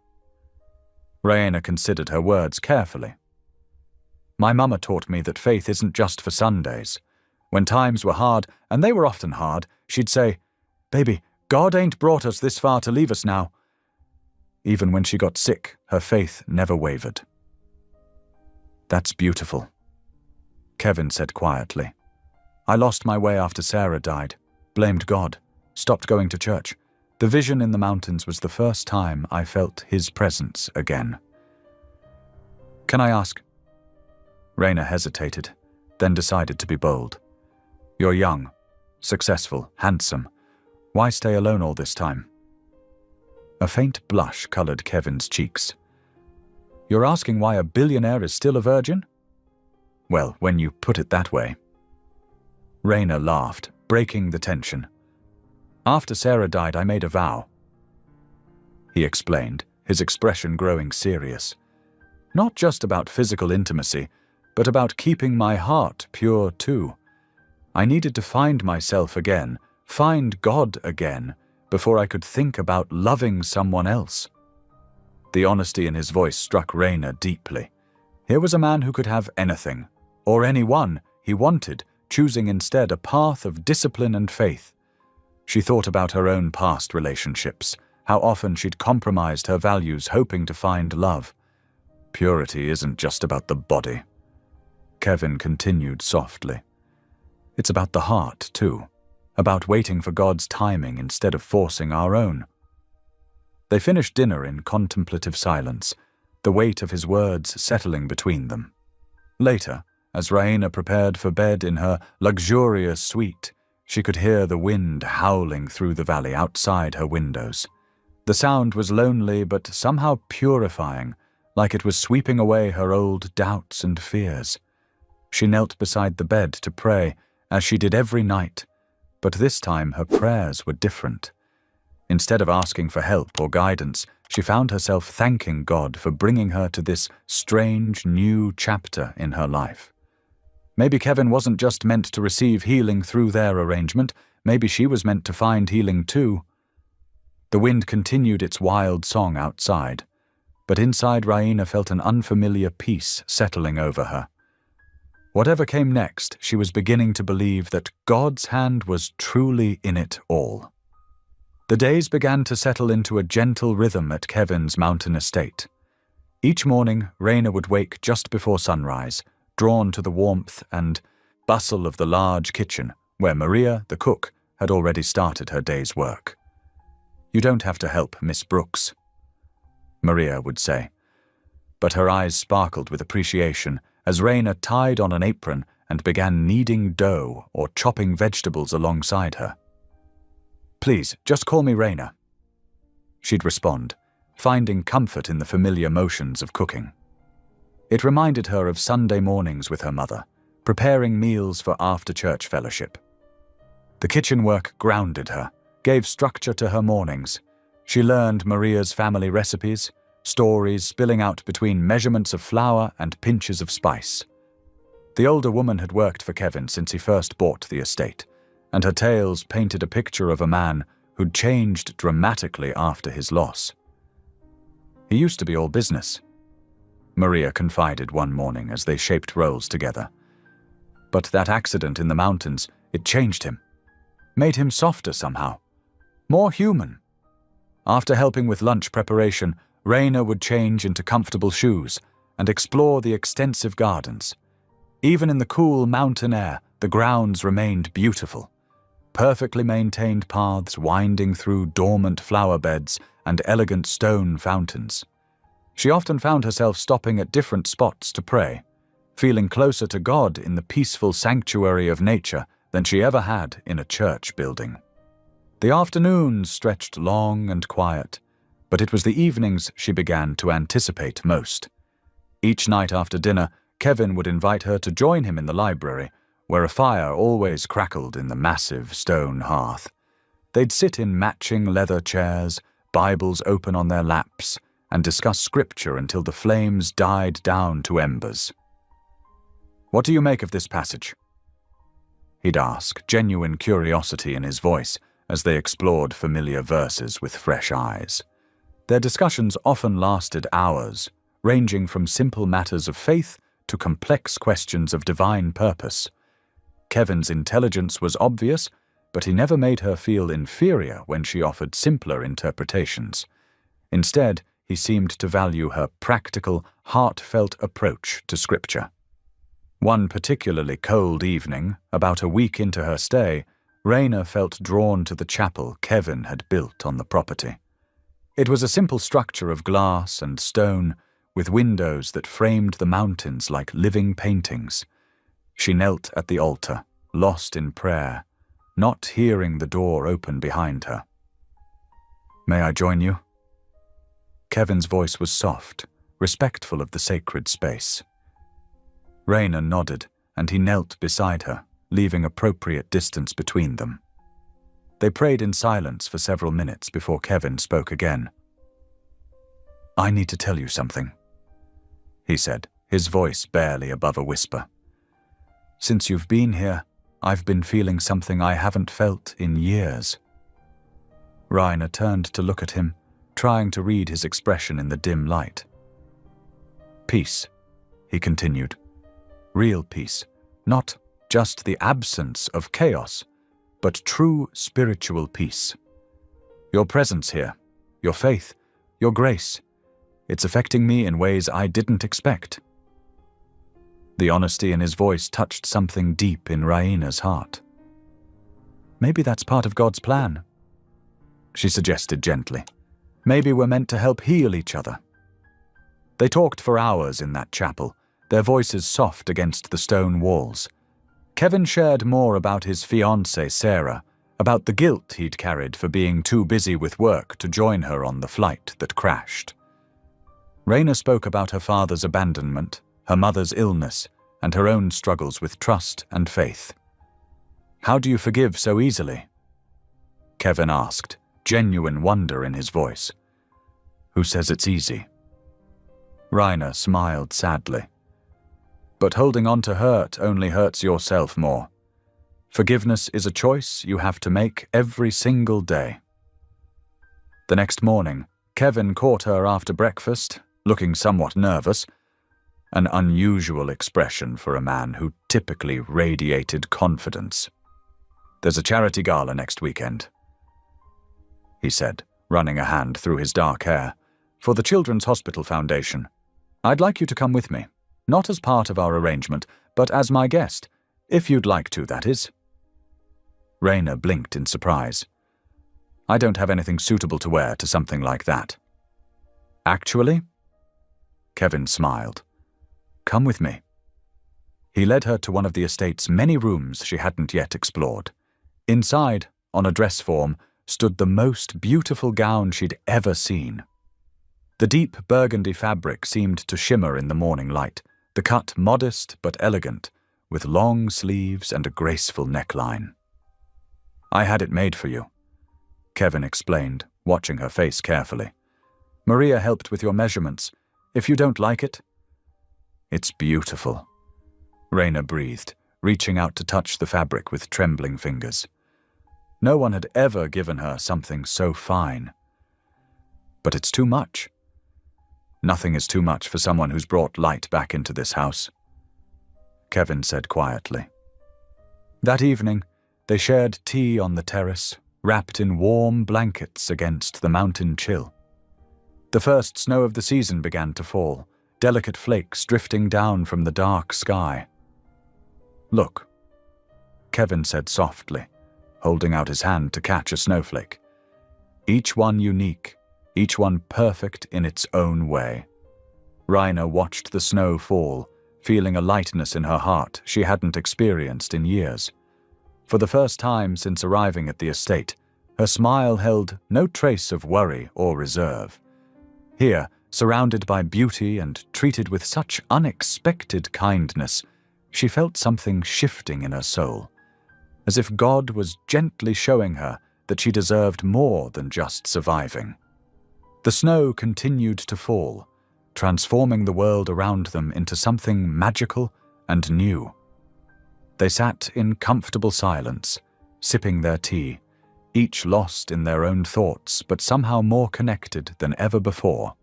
Raina considered her words carefully. "My mama taught me that faith isn't just for Sundays. When times were hard, and they were often hard, she'd say, 'Baby, God ain't brought us this far to leave us now.' Even when she got sick, her faith never wavered." "That's beautiful," Kevin said quietly. "I lost my way after Sarah died, blamed God, stopped going to church. The vision in the mountains was the first time I felt his presence again." "Can I ask?" Raina hesitated, then decided to be bold. "You're young, successful, handsome. Why stay alone all this time?" A faint blush colored Kevin's cheeks. "You're asking why a billionaire is still a virgin?" "Well, when you put it that way." Raina laughed, breaking the tension. "After Sarah died, I made a vow," he explained, his expression growing serious. "Not just about physical intimacy, but about keeping my heart pure too. I needed to find myself again, find God again, before I could think about loving someone else." The honesty in his voice struck Raina deeply. Here was a man who could have anything, or anyone, he wanted, choosing instead a path of discipline and faith. She thought about her own past relationships, how often she'd compromised her values hoping to find love. Purity isn't just about the body, Kevin continued softly. It's about the heart, too, about waiting for God's timing instead of forcing our own. They finished dinner in contemplative silence, the weight of his words settling between them. Later, as Raina prepared for bed in her luxurious suite, she could hear the wind howling through the valley outside her windows. The sound was lonely but somehow purifying, like it was sweeping away her old doubts and fears. She knelt beside the bed to pray, as she did every night, but this time her prayers were different. Instead of asking for help or guidance, she found herself thanking God for bringing her to this strange new chapter in her life. Maybe Kevin wasn't just meant to receive healing through their arrangement, maybe she was meant to find healing too. The wind continued its wild song outside, but inside Raina felt an unfamiliar peace settling over her. Whatever came next, she was beginning to believe that God's hand was truly in it all. The days began to settle into a gentle rhythm at Kevin's mountain estate. Each morning, Raina would wake just before sunrise, drawn to the warmth and bustle of the large kitchen, where Maria, the cook, had already started her day's work. "You don't have to help, Miss Brooks," Maria would say. But her eyes sparkled with appreciation as Raina tied on an apron and began kneading dough or chopping vegetables alongside her. "Please, just call me Raina," she'd respond, finding comfort in the familiar motions of cooking. It reminded her of Sunday mornings with her mother, preparing meals for after-church fellowship. The kitchen work grounded her, gave structure to her mornings. She learned Maria's family recipes, stories spilling out between measurements of flour and pinches of spice. The older woman had worked for Kevin since he first bought the estate, and her tales painted a picture of a man who'd changed dramatically after his loss. "He used to be all business," Maria confided one morning as they shaped rolls together. "But that accident in the mountains, it changed him. Made him softer somehow. More human." After helping with lunch preparation, Raina would change into comfortable shoes and explore the extensive gardens. Even in the cool mountain air, the grounds remained beautiful. Perfectly maintained paths winding through dormant flower beds and elegant stone fountains. She often found herself stopping at different spots to pray, feeling closer to God in the peaceful sanctuary of nature than she ever had in a church building. The afternoons stretched long and quiet, but it was the evenings she began to anticipate most. Each night after dinner, Kevin would invite her to join him in the library, where a fire always crackled in the massive stone hearth. They'd sit in matching leather chairs, Bibles open on their laps, and discuss scripture until the flames died down to embers. "What do you make of this passage?" he'd ask, genuine curiosity in his voice as they explored familiar verses with fresh eyes. Their discussions often lasted hours, ranging from simple matters of faith to complex questions of divine purpose. Kevin's intelligence was obvious, but he never made her feel inferior when she offered simpler interpretations. Instead, he seemed to value her practical, heartfelt approach to Scripture. One particularly cold evening, about a week into her stay, Raina felt drawn to the chapel Kevin had built on the property. It was a simple structure of glass and stone, with windows that framed the mountains like living paintings. She knelt at the altar, lost in prayer, not hearing the door open behind her. "May I join you?" Kevin's voice was soft, respectful of the sacred space. Raina nodded, and he knelt beside her, leaving appropriate distance between them. They prayed in silence for several minutes before Kevin spoke again. "I need to tell you something," he said, his voice barely above a whisper. "Since you've been here, I've been feeling something I haven't felt in years." Raina turned to look at him, trying to read his expression in the dim light. "Peace," he continued. "Real peace, not just the absence of chaos, but true spiritual peace. Your presence here, your faith, your grace, It's affecting me in ways I didn't expect." The honesty in his voice touched something deep in Raina's heart. "Maybe that's part of God's plan," she suggested gently. "Maybe we're meant to help heal each other." They talked for hours in that chapel, their voices soft against the stone walls. Kevin shared more about his fiancée, Sarah, about the guilt he'd carried for being too busy with work to join her on the flight that crashed. Raina spoke about her father's abandonment, her mother's illness, and her own struggles with trust and faith. "How do you forgive so easily?" Kevin asked, genuine wonder in his voice. "Who says it's easy?" Raina smiled sadly. "But holding on to hurt only hurts yourself more. Forgiveness is a choice you have to make every single day." The next morning, Kevin caught her after breakfast, looking somewhat nervous, an unusual expression for a man who typically radiated confidence. "There's a charity gala next weekend," he said, running a hand through his dark hair, "for the Children's Hospital Foundation. I'd like you to come with me, not as part of our arrangement, but as my guest, if you'd like to, that is." Raina blinked in surprise. "I don't have anything suitable to wear to something like that." "Actually?" Kevin smiled. "Come with me." He led her to one of the estate's many rooms she hadn't yet explored. Inside, on a dress form, stood the most beautiful gown she'd ever seen. The deep burgundy fabric seemed to shimmer in the morning light, the cut modest but elegant, with long sleeves and a graceful neckline. "I had it made for you," Kevin explained, watching her face carefully. "Maria helped with your measurements. If you don't like it—" "It's beautiful," Raina breathed, reaching out to touch the fabric with trembling fingers. No one had ever given her something so fine. "But it's too much." "Nothing is too much for someone who's brought light back into this house," Kevin said quietly. That evening, they shared tea on the terrace, wrapped in warm blankets against the mountain chill. The first snow of the season began to fall, delicate flakes drifting down from the dark sky. "Look," Kevin said softly, holding out his hand to catch a snowflake. "Each one unique, each one perfect in its own way." Raina watched the snow fall, feeling a lightness in her heart she hadn't experienced in years. For the first time since arriving at the estate, her smile held no trace of worry or reserve. Here, surrounded by beauty and treated with such unexpected kindness, she felt something shifting in her soul, as if God was gently showing her that she deserved more than just surviving. The snow continued to fall, transforming the world around them into something magical and new. They sat in comfortable silence, sipping their tea, each lost in their own thoughts but somehow more connected than ever before.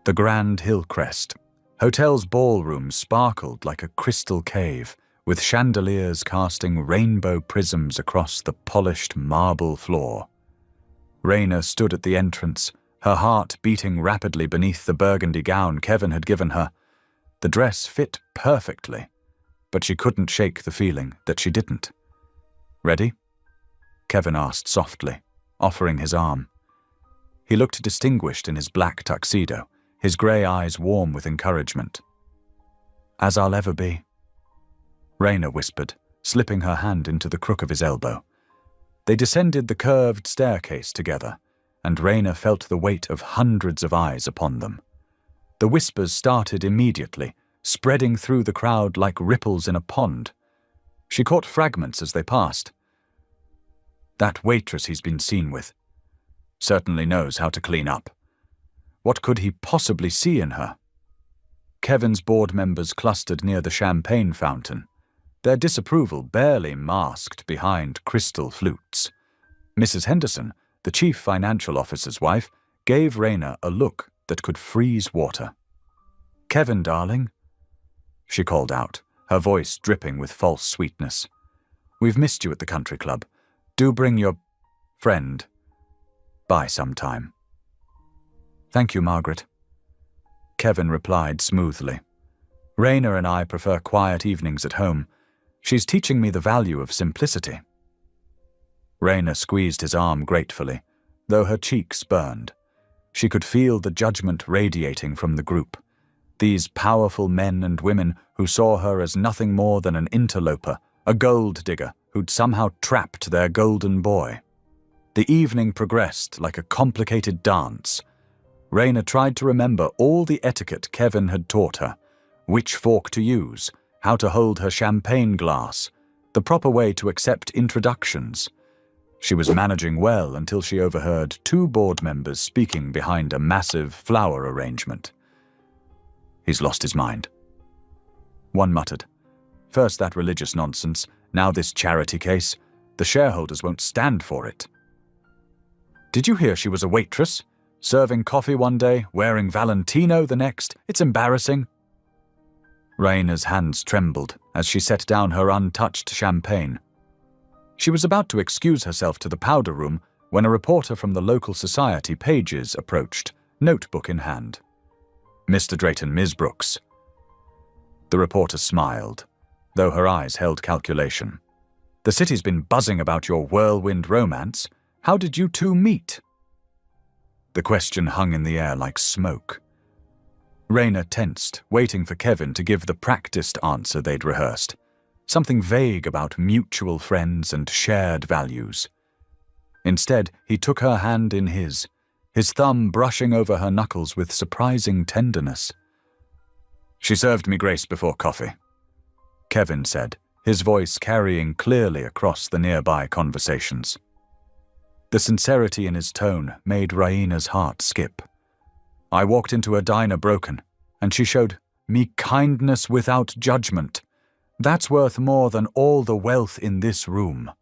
The grand hill crest, hotel's ballroom sparkled like a crystal cave, with chandeliers casting rainbow prisms across the polished marble floor. Raina stood at the entrance, her heart beating rapidly beneath the burgundy gown Kevin had given her. The dress fit perfectly, but she couldn't shake the feeling that she didn't. "Ready?" Kevin asked softly, offering his arm. He looked distinguished in his black tuxedo, his grey eyes warm with encouragement. "As I'll ever be," Raina whispered, slipping her hand into the crook of his elbow. They descended the curved staircase together, and Raina felt the weight of hundreds of eyes upon them. The whispers started immediately, spreading through the crowd like ripples in a pond. She caught fragments as they passed. "That waitress he's been seen with. Certainly knows how to clean up. What could he possibly see in her?" Kevin's board members clustered near the champagne fountain, their disapproval barely masked behind crystal flutes. Mrs. Henderson, the chief financial officer's wife, gave Raina a look that could freeze water. "Kevin, darling," she called out, her voice dripping with false sweetness. "We've missed you at the country club. Do bring your friend by sometime." "Thank you, Margaret," Kevin replied smoothly. "Raina and I prefer quiet evenings at home. She's teaching me the value of simplicity." Raina squeezed his arm gratefully, though her cheeks burned. She could feel the judgment radiating from the group. These powerful men and women who saw her as nothing more than an interloper, a gold digger who'd somehow trapped their golden boy. The evening progressed like a complicated dance. Raina tried to remember all the etiquette Kevin had taught her, which fork to use, how to hold her champagne glass, the proper way to accept introductions. She was managing well until she overheard two board members speaking behind a massive flower arrangement. "He's lost his mind." One muttered, "First that religious nonsense, now this charity case. The shareholders won't stand for it." "Did you hear she was a waitress? Serving coffee one day, wearing Valentino the next. It's embarrassing." Raina's hands trembled as she set down her untouched champagne. She was about to excuse herself to the powder room when a reporter from the local society pages approached, notebook in hand. "Mr. Drayton, Ms. Brooks." The reporter smiled, though her eyes held calculation. "The city's been buzzing about your whirlwind romance. How did you two meet?" The question hung in the air like smoke. Raina tensed, waiting for Kevin to give the practiced answer they'd rehearsed. Something vague about mutual friends and shared values. Instead, he took her hand in his thumb brushing over her knuckles with surprising tenderness. "She served me grace before coffee," Kevin said, his voice carrying clearly across the nearby conversations. The sincerity in his tone made Raina's heart skip. "I walked into a diner broken, and she showed me kindness without judgment. That's worth more than all the wealth in this room."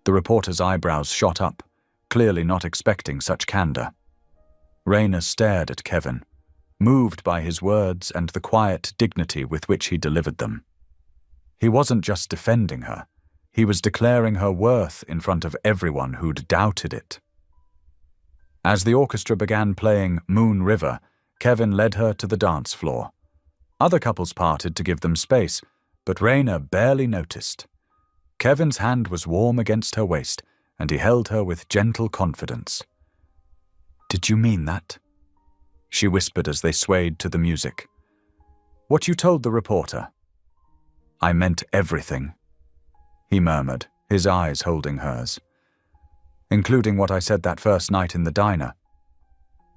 The reporter's eyebrows shot up, clearly not expecting such candor. Raina stared at Kevin, moved by his words and the quiet dignity with which he delivered them. He wasn't just defending her, he was declaring her worth in front of everyone who'd doubted it. As the orchestra began playing Moon River, Kevin led her to the dance floor. Other couples parted to give them space, but Raina barely noticed. Kevin's hand was warm against her waist, and he held her with gentle confidence. "Did you mean that?" she whispered as they swayed to the music. "What you told the reporter?" "I meant everything," he murmured, his eyes holding hers. "Including what I said that first night in the diner."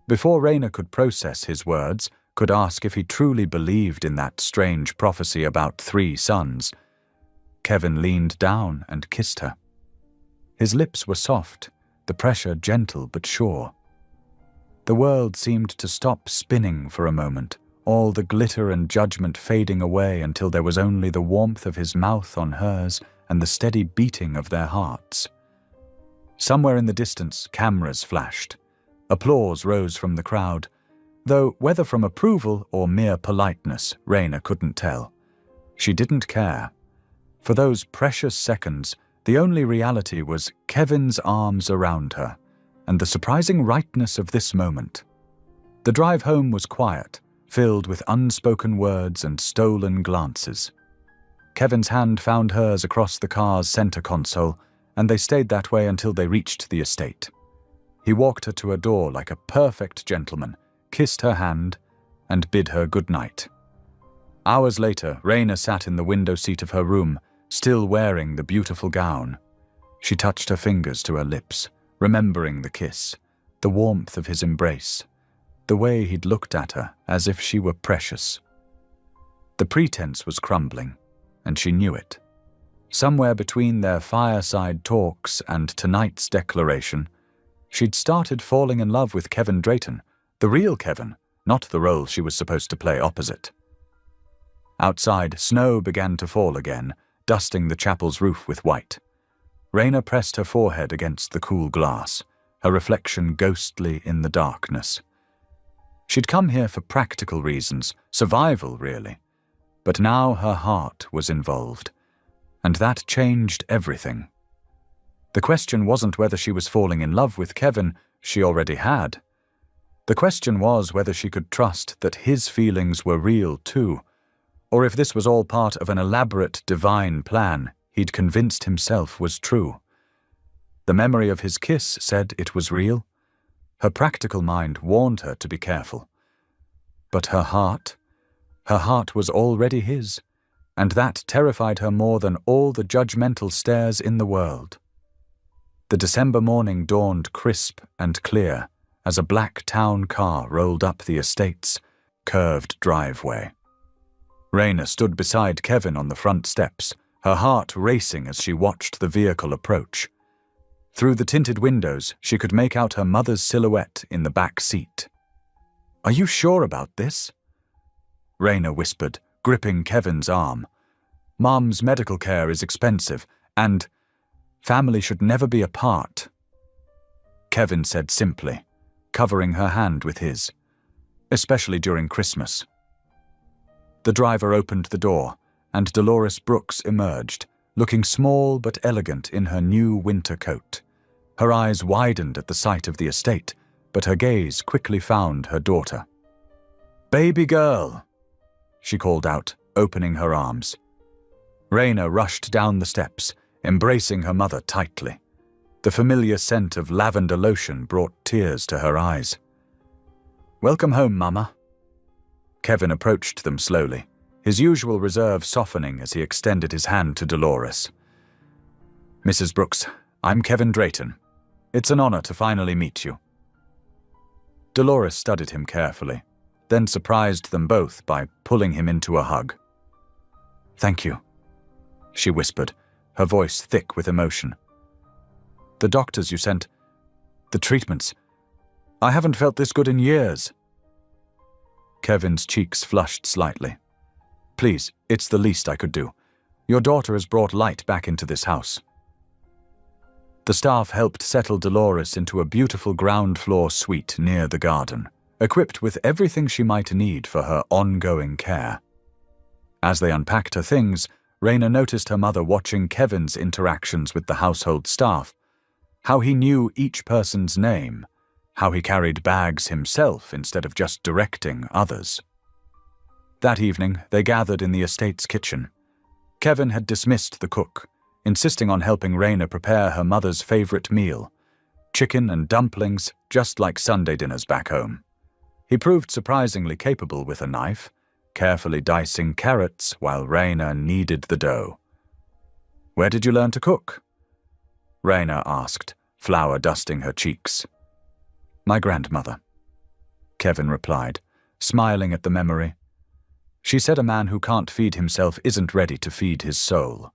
Before Raina could process his words, could ask if he truly believed in that strange prophecy about 3 sons, Kevin leaned down and kissed her. His lips were soft, the pressure gentle but sure. The world seemed to stop spinning for a moment, all the glitter and judgment fading away until there was only the warmth of his mouth on hers and the steady beating of their hearts. Somewhere in the distance, cameras flashed. Applause rose from the crowd, though whether from approval or mere politeness, Raina couldn't tell. She didn't care. For those precious seconds, the only reality was Kevin's arms around her, and the surprising rightness of this moment. The drive home was quiet, filled with unspoken words and stolen glances. Kevin's hand found hers across the car's center console, and they stayed that way until they reached the estate. He walked her to a door like a perfect gentleman, kissed her hand, and bid her good night. Hours later, Raina sat in the window seat of her room, still wearing the beautiful gown. She touched her fingers to her lips, remembering the kiss, the warmth of his embrace, the way he'd looked at her as if she were precious. The pretense was crumbling, and she knew it. Somewhere between their fireside talks and tonight's declaration, she'd started falling in love with Kevin Drayton, the real Kevin, not the role she was supposed to play opposite. Outside, snow began to fall again, dusting the chapel's roof with white. Raina pressed her forehead against the cool glass, her reflection ghostly in the darkness. She'd come here for practical reasons, survival really, but now her heart was involved, and that changed everything. The question wasn't whether she was falling in love with Kevin, she already had. The question was whether she could trust that his feelings were real too, or if this was all part of an elaborate divine plan he'd convinced himself was true. The memory of his kiss said it was real. Her practical mind warned her to be careful. But her heart was already his, and that terrified her more than all the judgmental stares in the world. The December morning dawned crisp and clear as a black town car rolled up the estate's curved driveway. Raina stood beside Kevin on the front steps, her heart racing as she watched the vehicle approach. Through the tinted windows, she could make out her mother's silhouette in the back seat. "Are you sure about this?" Raina whispered, gripping Kevin's arm. "Mom's medical care is expensive, and family should never be apart." Kevin said simply, covering her hand with his, "Especially during Christmas." The driver opened the door, and Dolores Brooks emerged, looking small but elegant in her new winter coat. Her eyes widened at the sight of the estate, but her gaze quickly found her daughter. "Baby girl!" she called out, opening her arms. Raina rushed down the steps, embracing her mother tightly. The familiar scent of lavender lotion brought tears to her eyes. "Welcome home, Mama." Kevin approached them slowly, his usual reserve softening as he extended his hand to Dolores. "Mrs. Brooks, I'm Kevin Drayton. It's an honor to finally meet you." Dolores studied him carefully, then surprised them both by pulling him into a hug. "Thank you," she whispered, her voice thick with emotion. "The doctors you sent, the treatments. I haven't felt this good in years." Kevin's cheeks flushed slightly. "Please, it's the least I could do. Your daughter has brought light back into this house." The staff helped settle Dolores into a beautiful ground-floor suite near the garden, equipped with everything she might need for her ongoing care. As they unpacked her things, Raina noticed her mother watching Kevin's interactions with the household staff, how he knew each person's name, how he carried bags himself instead of just directing others. That evening, they gathered in the estate's kitchen. Kevin had dismissed the cook, insisting on helping Raina prepare her mother's favorite meal, chicken and dumplings, just like Sunday dinners back home. He proved surprisingly capable with a knife, carefully dicing carrots while Raina kneaded the dough. "Where did you learn to cook?" Raina asked, flour dusting her cheeks. "My grandmother," Kevin replied, smiling at the memory. "She said a man who can't feed himself isn't ready to feed his soul."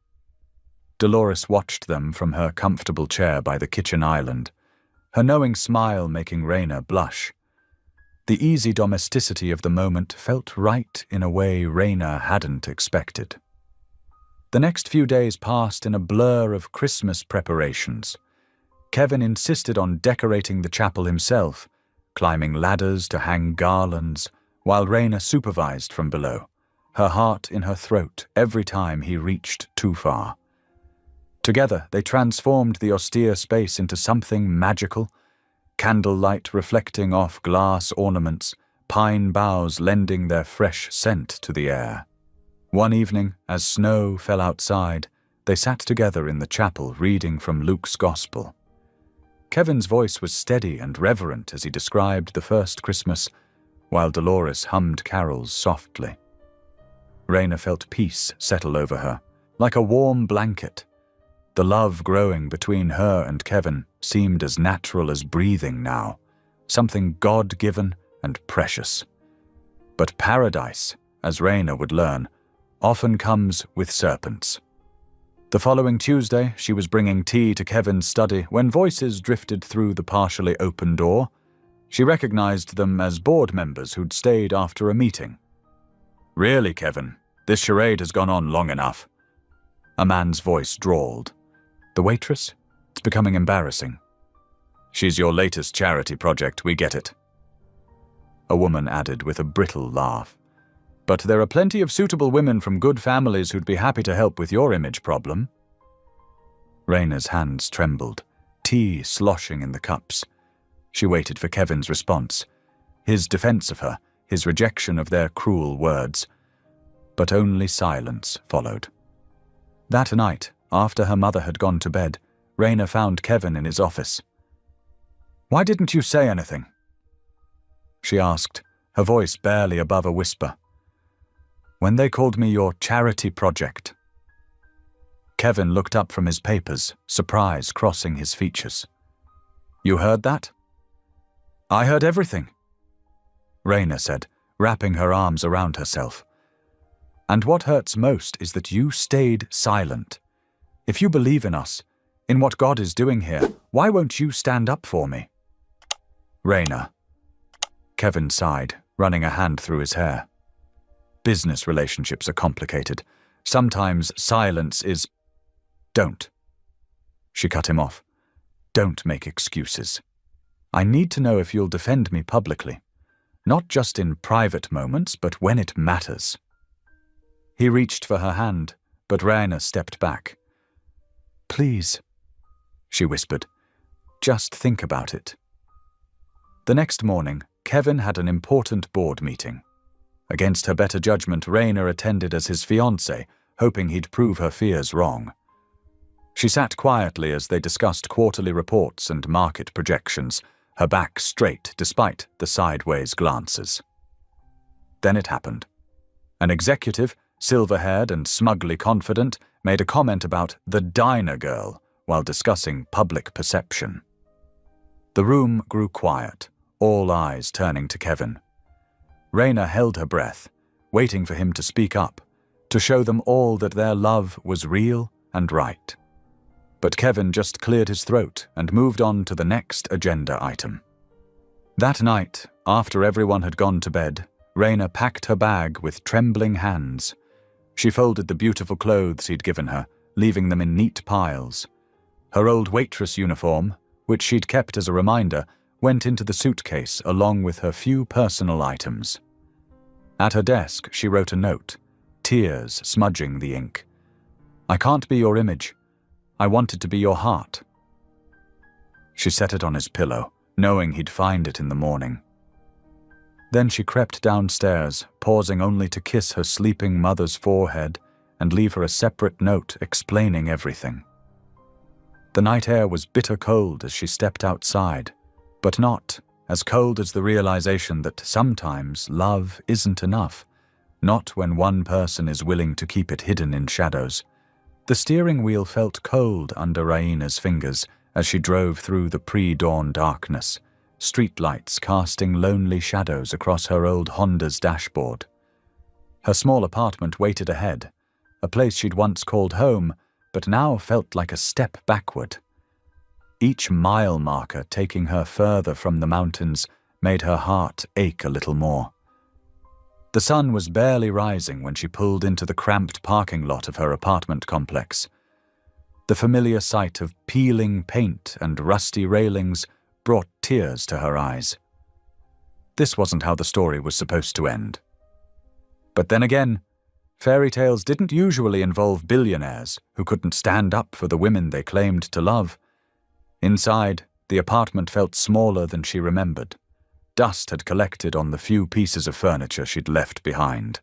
Dolores watched them from her comfortable chair by the kitchen island, her knowing smile making Raina blush. The easy domesticity of the moment felt right in a way Raina hadn't expected. The next few days passed in a blur of Christmas preparations. Kevin insisted on decorating the chapel himself, climbing ladders to hang garlands, while Raina supervised from below, her heart in her throat every time he reached too far. Together, they transformed the austere space into something magical, candlelight reflecting off glass ornaments, pine boughs lending their fresh scent to the air. One evening, as snow fell outside, they sat together in the chapel reading from Luke's Gospel. Kevin's voice was steady and reverent as he described the first Christmas, while Dolores hummed carols softly. Raina felt peace settle over her, like a warm blanket. The love growing between her and Kevin seemed as natural as breathing now, something God-given and precious. But paradise, as Raina would learn, often comes with serpents. The following Tuesday, she was bringing tea to Kevin's study when voices drifted through the partially open door. She recognized them as board members who'd stayed after a meeting. "Really, Kevin, this charade has gone on long enough," a man's voice drawled. "The waitress? It's becoming embarrassing." "She's your latest charity project, we get it," a woman added with a brittle laugh. "But there are plenty of suitable women from good families who'd be happy to help with your image problem." Raina's hands trembled, tea sloshing in the cups. She waited for Kevin's response. his defense of her, his rejection of their cruel words. But only silence followed. That night, after her mother had gone to bed, Raina found Kevin in his office. "Why didn't you say anything?" she asked, her voice barely above a whisper. "When they called me your charity project." Kevin looked up from his papers, surprise crossing his features. "You heard that?" "I heard everything," Raina said, wrapping her arms around herself. "And what hurts most is that you stayed silent. If you believe in us, in what God is doing here, why won't you stand up for me?" "Raina," Kevin sighed, running a hand through his hair. "Business relationships are complicated. Sometimes silence is—" "Don't." She cut him off. "Don't make excuses. I need to know if you'll defend me publicly. Not just in private moments, but when it matters." He reached for her hand, but Raina stepped back. "Please," she whispered, "just think about it." The next morning, Kevin had an important board meeting. Against her better judgment, Raina attended as his fiancé, hoping he'd prove her fears wrong. She sat quietly as they discussed quarterly reports and market projections, her back straight despite the sideways glances. Then it happened. An executive, silver-haired and smugly confident, made a comment about the diner girl while discussing public perception. The room grew quiet, all eyes turning to Kevin. Raina held her breath, waiting for him to speak up, to show them all that their love was real and right. But Kevin just cleared his throat and moved on to the next agenda item. That night, after everyone had gone to bed, Raina packed her bag with trembling hands. She folded the beautiful clothes he'd given her, leaving them in neat piles. Her old waitress uniform, which she'd kept as a reminder, went into the suitcase along with her few personal items. At her desk, she wrote a note, tears smudging the ink. "I can't be your image. I wanted to be your heart." She set it on his pillow, knowing he'd find it in the morning. Then she crept downstairs, pausing only to kiss her sleeping mother's forehead and leave her a separate note explaining everything. The night air was bitter cold as she stepped outside, but not as cold as the realization that sometimes love isn't enough, not when one person is willing to keep it hidden in shadows. The steering wheel felt cold under Raina's fingers as she drove through the pre-dawn darkness, streetlights casting lonely shadows across her old Honda's dashboard. Her small apartment waited ahead, a place she'd once called home, but now felt like a step backward. Each mile marker taking her further from the mountains made her heart ache a little more. The sun was barely rising when she pulled into the cramped parking lot of her apartment complex. The familiar sight of peeling paint and rusty railings brought tears to her eyes. This wasn't how the story was supposed to end. But then again, fairy tales didn't usually involve billionaires who couldn't stand up for the women they claimed to love. Inside, the apartment felt smaller than she remembered. Dust had collected on the few pieces of furniture she'd left behind.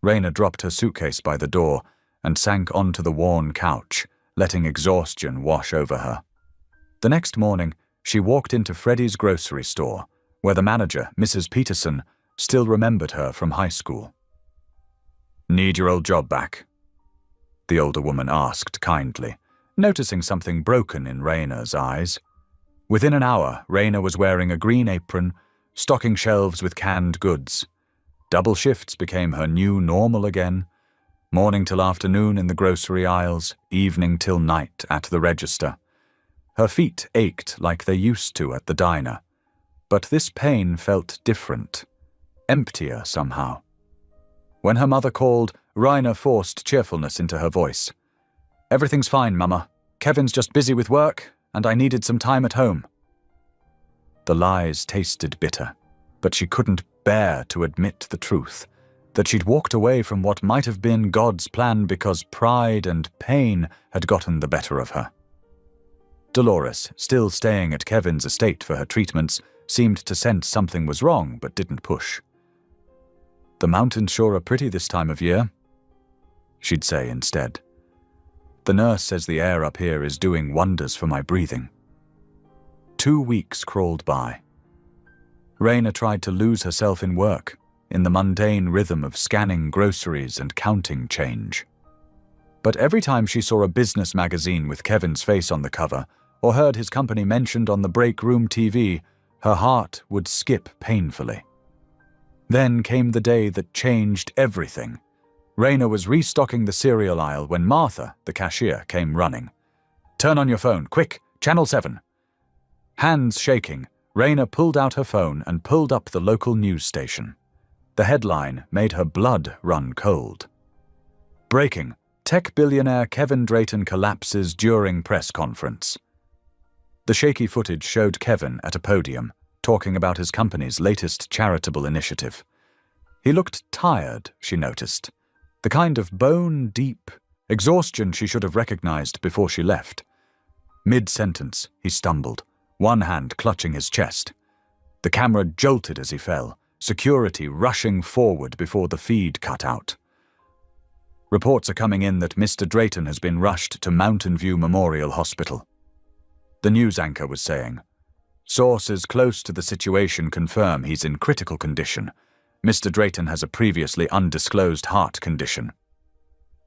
Raina dropped her suitcase by the door and sank onto the worn couch, letting exhaustion wash over her. The next morning, she walked into Freddie's grocery store, where the manager, Mrs. Peterson, still remembered her from high school. "Need your old job back?" the older woman asked kindly, noticing something broken in Raina's eyes. Within an hour, Raina was wearing a green apron, stocking shelves with canned goods. Double shifts became her new normal again. Morning till afternoon in the grocery aisles, evening till night at the register. Her feet ached like they used to at the diner. But this pain felt different, emptier somehow. When her mother called, Raina forced cheerfulness into her voice. "Everything's fine, Mama. Kevin's just busy with work, and I needed some time at home." The lies tasted bitter, but she couldn't bear to admit the truth, that she'd walked away from what might have been God's plan because pride and pain had gotten the better of her. Dolores, still staying at Kevin's estate for her treatments, seemed to sense something was wrong but didn't push. "The mountains sure are pretty this time of year," she'd say instead. "The nurse says the air up here is doing wonders for my breathing." 2 weeks crawled by. Raina tried to lose herself in work, in the mundane rhythm of scanning groceries and counting change. But every time she saw a business magazine with Kevin's face on the cover, or heard his company mentioned on the break room TV, her heart would skip painfully. Then came the day that changed everything. Raina was restocking the cereal aisle when Martha, the cashier, came running. "Turn on your phone, quick, Channel 7. Hands shaking, Raina pulled out her phone and pulled up the local news station. The headline made her blood run cold. "Breaking. Tech billionaire Kevin Drayton collapses during press conference." The shaky footage showed Kevin at a podium, talking about his company's latest charitable initiative. He looked tired, she noticed. The kind of bone-deep exhaustion she should have recognized before she left. Mid-sentence, he stumbled, one hand clutching his chest. The camera jolted as he fell, security rushing forward before the feed cut out. Reports are coming in that Mr. Drayton has been rushed to Mountain View Memorial Hospital. The news anchor was saying, "Sources close to the situation confirm he's in critical condition. Mr. Drayton has a previously undisclosed heart condition."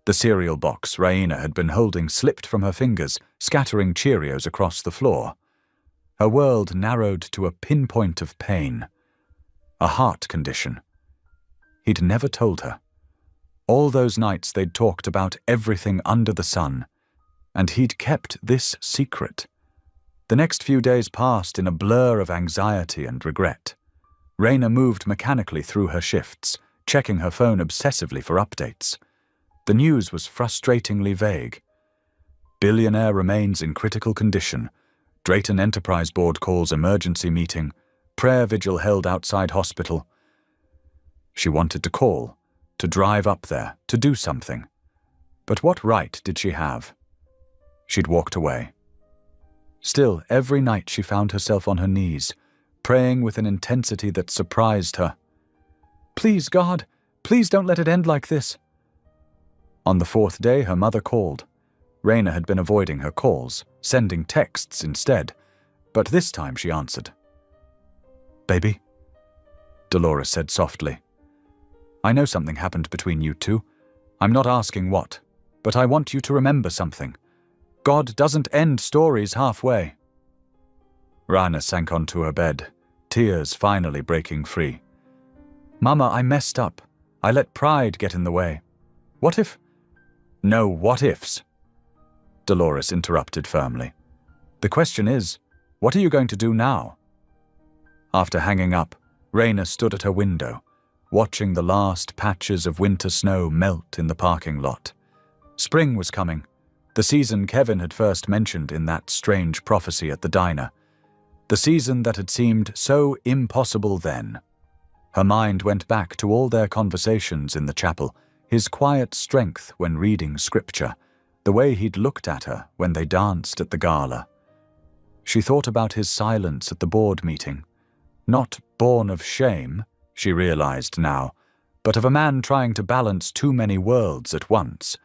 The cereal box Raina had been holding slipped from her fingers, scattering Cheerios across the floor. Her world narrowed to a pinpoint of pain. A heart condition. He'd never told her. All those nights they'd talked about everything under the sun, and he'd kept this secret. The next few days passed in a blur of anxiety and regret. Raina moved mechanically through her shifts, checking her phone obsessively for updates. The news was frustratingly vague. Billionaire remains in critical condition. Drayton Enterprise Board calls emergency meeting. Prayer vigil held outside hospital. She wanted to call, to drive up there, to do something. But what right did she have? She'd walked away. Still, every night she found herself on her knees, praying with an intensity that surprised her. "Please, God, please don't let it end like this." On the 4th day, her mother called. Raina had been avoiding her calls, sending texts instead, but this time she answered. "Baby?" Dolores said softly. "I know something happened between you two. I'm not asking what, but I want you to remember something. God doesn't end stories halfway." Raina sank onto her bed, tears finally breaking free. "Mama, I messed up. I let pride get in the way. What if—" "No what ifs," Dolores interrupted firmly. "The question is, what are you going to do now?" After hanging up, Raina stood at her window, watching the last patches of winter snow melt in the parking lot. Spring was coming, the season Kevin had first mentioned in that strange prophecy at the diner. The season that had seemed so impossible then. Her mind went back to all their conversations in the chapel, his quiet strength when reading scripture, the way he'd looked at her when they danced at the gala. She thought about his silence at the board meeting. Not born of shame, she realized now, but of a man trying to balance too many worlds at once.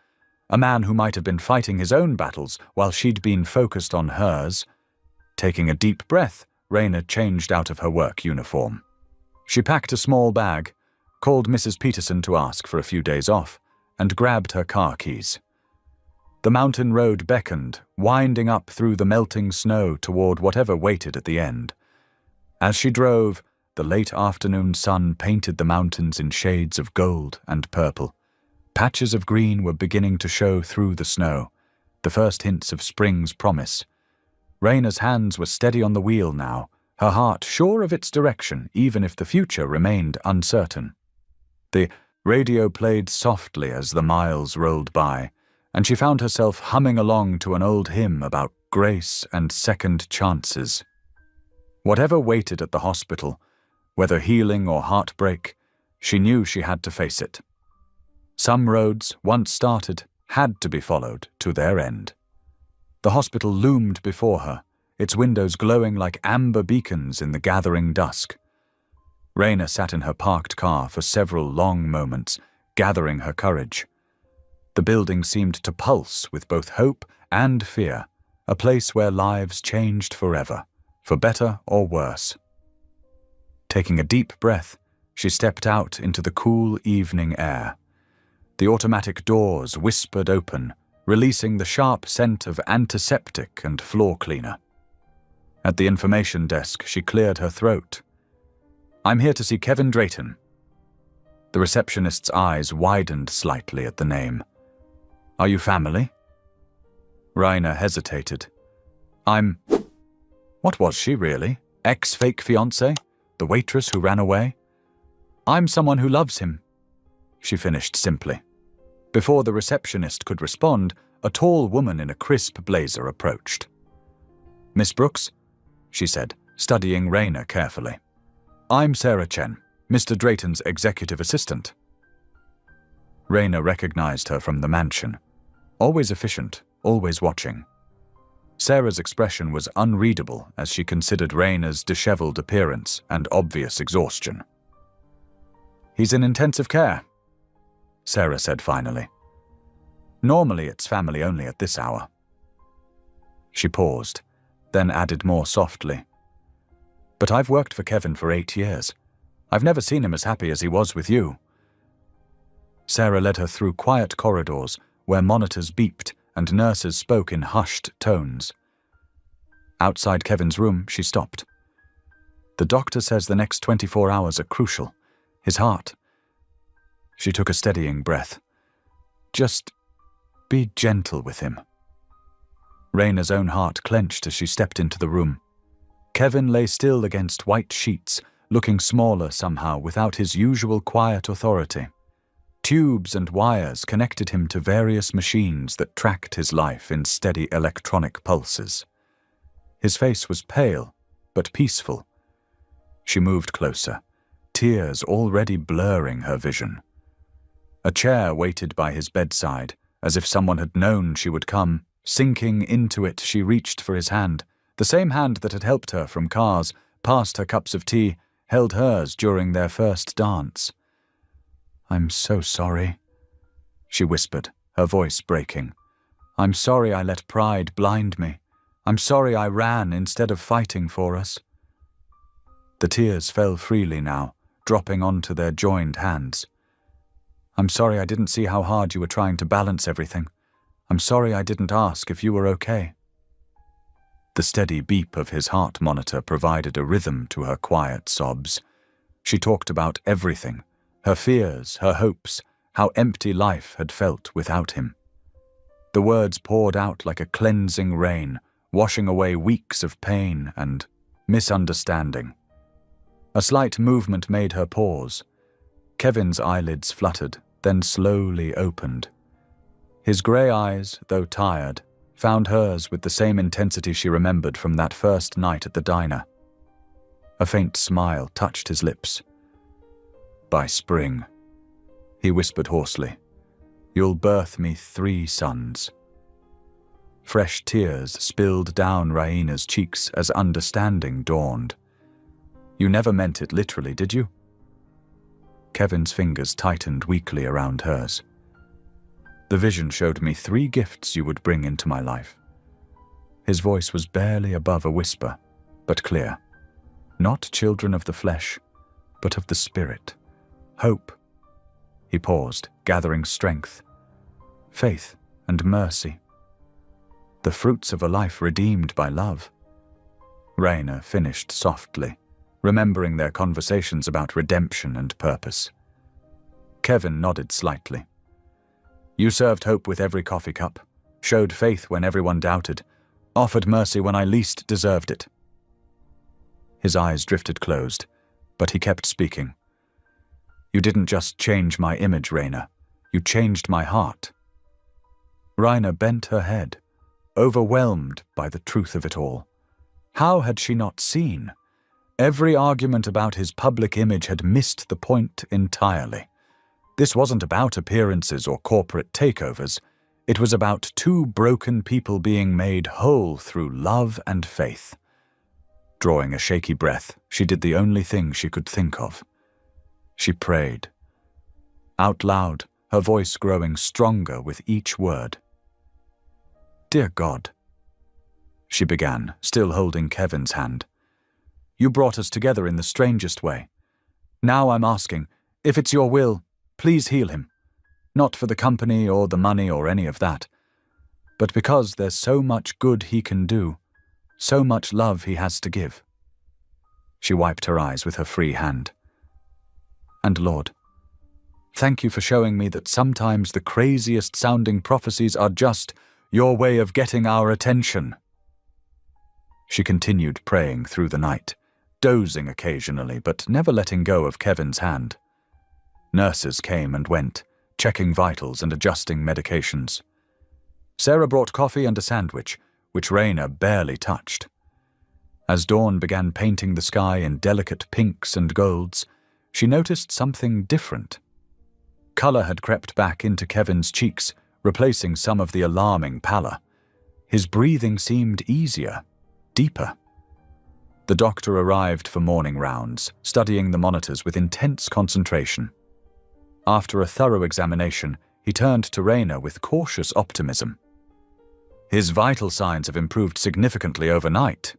A man who might have been fighting his own battles while she'd been focused on hers. Taking a deep breath, Raina changed out of her work uniform. She packed a small bag, called Mrs. Peterson to ask for a few days off, and grabbed her car keys. The mountain road beckoned, winding up through the melting snow toward whatever waited at the end. As she drove, the late afternoon sun painted the mountains in shades of gold and purple. Patches of green were beginning to show through the snow, the first hints of spring's promise. Raina's hands were steady on the wheel now, her heart sure of its direction even if the future remained uncertain. The radio played softly as the miles rolled by, and she found herself humming along to an old hymn about grace and second chances. Whatever waited at the hospital, whether healing or heartbreak, she knew she had to face it. Some roads, once started, had to be followed to their end. The hospital loomed before her, its windows glowing like amber beacons in the gathering dusk. Raina sat in her parked car for several long moments, gathering her courage. The building seemed to pulse with both hope and fear, a place where lives changed forever, for better or worse. Taking a deep breath, she stepped out into the cool evening air. The automatic doors whispered open, releasing the sharp scent of antiseptic and floor cleaner. At the information desk, she cleared her throat. "I'm here to see Kevin Drayton." The receptionist's eyes widened slightly at the name. "Are you family?" Raina hesitated. What was she really? Ex-fake fiancé? The waitress who ran away? "I'm someone who loves him," she finished simply. Before the receptionist could respond, a tall woman in a crisp blazer approached. "Miss Brooks," she said, studying Raina carefully. "I'm Sarah Chen, Mr. Drayton's executive assistant." Raina recognized her from the mansion. Always efficient, always watching. Sarah's expression was unreadable as she considered Raina's disheveled appearance and obvious exhaustion. "He's in intensive care," Sarah said finally. "Normally it's family only at this hour." She paused, then added more softly. "But I've worked for Kevin for 8 years. I've never seen him as happy as he was with you." Sarah led her through quiet corridors where monitors beeped and nurses spoke in hushed tones. Outside Kevin's room, she stopped. "The doctor says the next 24 hours are crucial. His heart." She took a steadying breath. "Just be gentle with him." Raina's own heart clenched as she stepped into the room. Kevin lay still against white sheets, looking smaller somehow without his usual quiet authority. Tubes and wires connected him to various machines that tracked his life in steady electronic pulses. His face was pale, but peaceful. She moved closer, tears already blurring her vision. A chair waited by his bedside, as if someone had known she would come. Sinking into it, she reached for his hand, the same hand that had helped her from cars, passed her cups of tea, held hers during their first dance. "I'm so sorry," she whispered, her voice breaking. "I'm sorry I let pride blind me. I'm sorry I ran instead of fighting for us." The tears fell freely now, dropping onto their joined hands. "I'm sorry I didn't see how hard you were trying to balance everything. I'm sorry I didn't ask if you were okay." The steady beep of his heart monitor provided a rhythm to her quiet sobs. She talked about everything, her fears, her hopes, how empty life had felt without him. The words poured out like a cleansing rain, washing away weeks of pain and misunderstanding. A slight movement made her pause. Kevin's eyelids fluttered, then slowly opened. His grey eyes, though tired, found hers with the same intensity she remembered from that first night at the diner. A faint smile touched his lips. "By spring," he whispered hoarsely, "you'll birth me 3 sons." Fresh tears spilled down Raina's cheeks as understanding dawned. "You never meant it literally, did you?" Kevin's fingers tightened weakly around hers. "The vision showed me 3 gifts you would bring into my life." His voice was barely above a whisper, but clear. "Not children of the flesh, but of the spirit. Hope." He paused, gathering strength. "Faith and mercy. The fruits of a life redeemed by love." Raina finished softly, remembering their conversations about redemption and purpose. Kevin nodded slightly. "You served hope with every coffee cup, showed faith when everyone doubted, offered mercy when I least deserved it." His eyes drifted closed, but he kept speaking. "You didn't just change my image, Raina. You changed my heart." Raina bent her head, overwhelmed by the truth of it all. How had she not seen? Every argument about his public image had missed the point entirely. This wasn't about appearances or corporate takeovers. It was about two broken people being made whole through love and faith. Drawing a shaky breath, she did the only thing she could think of. She prayed. Out loud, her voice growing stronger with each word. "Dear God," she began, still holding Kevin's hand. "You brought us together in the strangest way. Now I'm asking, if it's your will, please heal him. Not for the company or the money or any of that, but because there's so much good he can do, so much love he has to give." She wiped her eyes with her free hand. "And Lord, thank you for showing me that sometimes the craziest sounding prophecies are just your way of getting our attention." She continued praying through the night, dozing occasionally but never letting go of Kevin's hand. Nurses came and went, checking vitals and adjusting medications. Sarah brought coffee and a sandwich, which Raina barely touched. As dawn began painting the sky in delicate pinks and golds, she noticed something different. Color had crept back into Kevin's cheeks, replacing some of the alarming pallor. His breathing seemed easier, deeper. The doctor arrived for morning rounds, studying the monitors with intense concentration. After a thorough examination, he turned to Raina with cautious optimism. "His vital signs have improved significantly overnight,"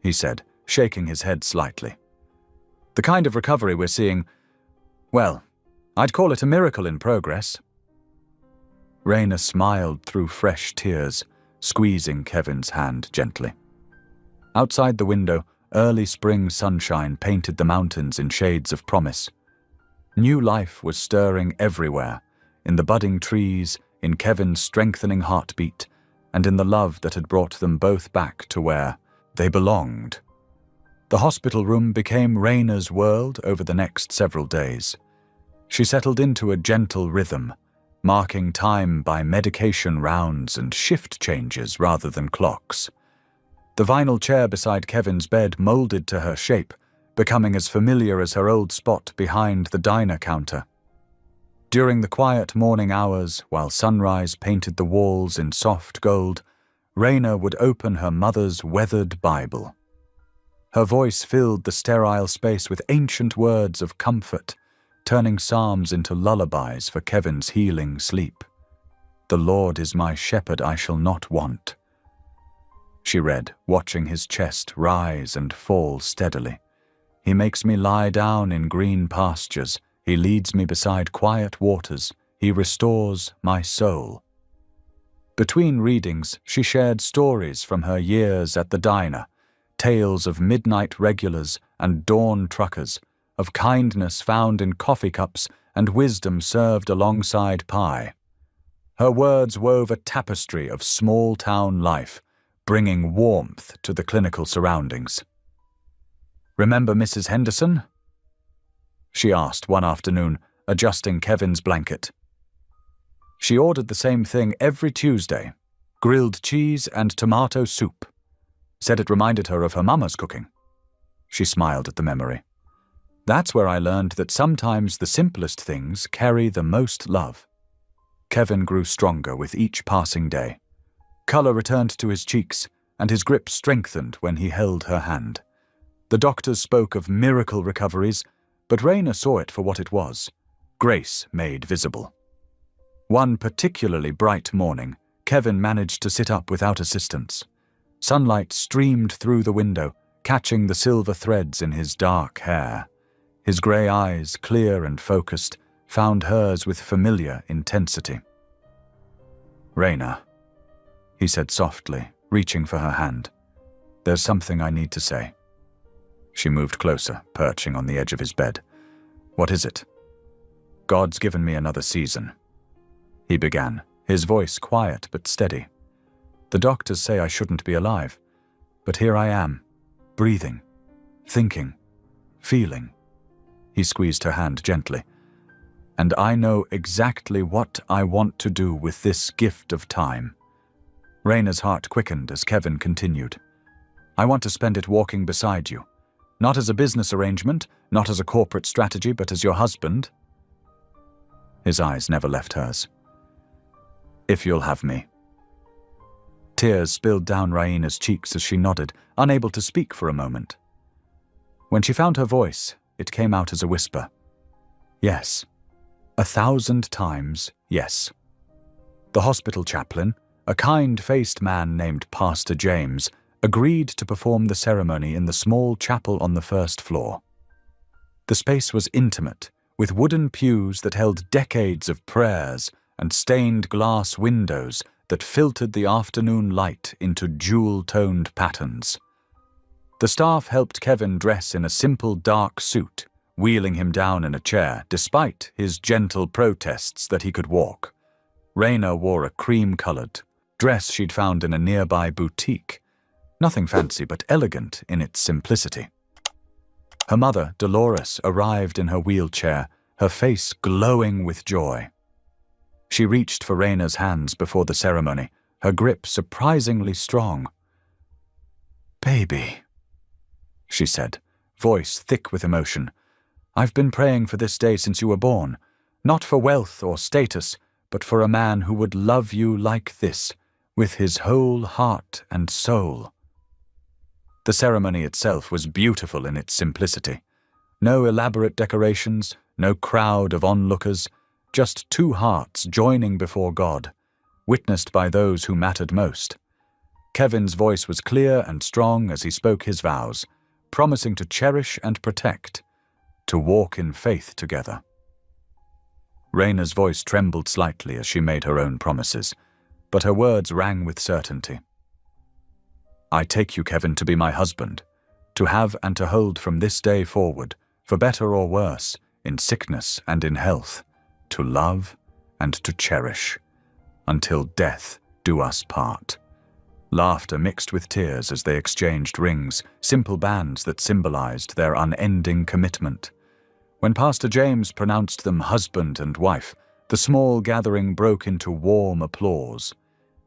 he said, shaking his head slightly. "The kind of recovery we're seeing, well, I'd call it a miracle in progress." Raina smiled through fresh tears, squeezing Kevin's hand gently. Outside the window, early spring sunshine painted the mountains in shades of promise. New life was stirring everywhere, in the budding trees, in Kevin's strengthening heartbeat, and in the love that had brought them both back to where they belonged. The hospital room became Raina's world over the next several days. She settled into a gentle rhythm, marking time by medication rounds and shift changes rather than clocks. The vinyl chair beside Kevin's bed molded to her shape, becoming as familiar as her old spot behind the diner counter. During the quiet morning hours, while sunrise painted the walls in soft gold, Raina would open her mother's weathered Bible. Her voice filled the sterile space with ancient words of comfort, turning psalms into lullabies for Kevin's healing sleep. "The Lord is my shepherd, I shall not want," she read, watching his chest rise and fall steadily. "He makes me lie down in green pastures. He leads me beside quiet waters. He restores my soul." Between readings, she shared stories from her years at the diner, tales of midnight regulars and dawn truckers, of kindness found in coffee cups and wisdom served alongside pie. Her words wove a tapestry of small-town life, bringing warmth to the clinical surroundings. "Remember Mrs. Henderson?" she asked one afternoon, adjusting Kevin's blanket. She ordered the same thing every Tuesday, grilled cheese and tomato soup. Said it reminded her of her mama's cooking. She smiled at the memory. "That's where I learned that sometimes the simplest things carry the most love." Kevin grew stronger with each passing day. Color returned to his cheeks, and his grip strengthened when he held her hand. The doctors spoke of miracle recoveries, but Raina saw it for what it was, grace made visible. One particularly bright morning, Kevin managed to sit up without assistance. Sunlight streamed through the window, catching the silver threads in his dark hair. His grey eyes, clear and focused, found hers with familiar intensity. "Raina," he said softly, reaching for her hand. "There's something I need to say." She moved closer, perching on the edge of his bed. "What is it?" "God's given me another season," he began, his voice quiet but steady. "The doctors say I shouldn't be alive, but here I am, breathing, thinking, feeling." He squeezed her hand gently. "And I know exactly what I want to do with this gift of time." Raina's heart quickened as Kevin continued. "I want to spend it walking beside you. Not as a business arrangement, not as a corporate strategy, but as your husband." His eyes never left hers. If you'll have me." Tears spilled down Raina's cheeks as she nodded, unable to speak for a moment. When she found her voice, it came out as a whisper. Yes. 1,000 times yes. The hospital chaplain, a kind-faced man named Pastor James, agreed to perform the ceremony in the small chapel on the first floor. The space was intimate, with wooden pews that held decades of prayers and stained glass windows that filtered the afternoon light into jewel-toned patterns. The staff helped Kevin dress in a simple dark suit, wheeling him down in a chair despite his gentle protests that he could walk. Raina wore a cream-colored dress she'd found in a nearby boutique, nothing fancy but elegant in its simplicity. Her mother, Dolores, arrived in her wheelchair, her face glowing with joy. She reached for Raina's hands before the ceremony, her grip surprisingly strong. "Baby," she said, voice thick with emotion. "I've been praying for this day since you were born, not for wealth or status, but for a man who would love you like this, with his whole heart and soul." The ceremony itself was beautiful in its simplicity. No elaborate decorations, no crowd of onlookers, just two hearts joining before God, witnessed by those who mattered most. Kevin's voice was clear and strong as he spoke his vows, promising to cherish and protect, to walk in faith together. Raina's voice trembled slightly as she made her own promises, but her words rang with certainty. "I take you, Kevin, to be my husband, to have and to hold from this day forward, for better or worse, in sickness and in health, to love and to cherish, until death do us part." Laughter mixed with tears as they exchanged rings, simple bands that symbolized their unending commitment. When Pastor James pronounced them husband and wife, the small gathering broke into warm applause.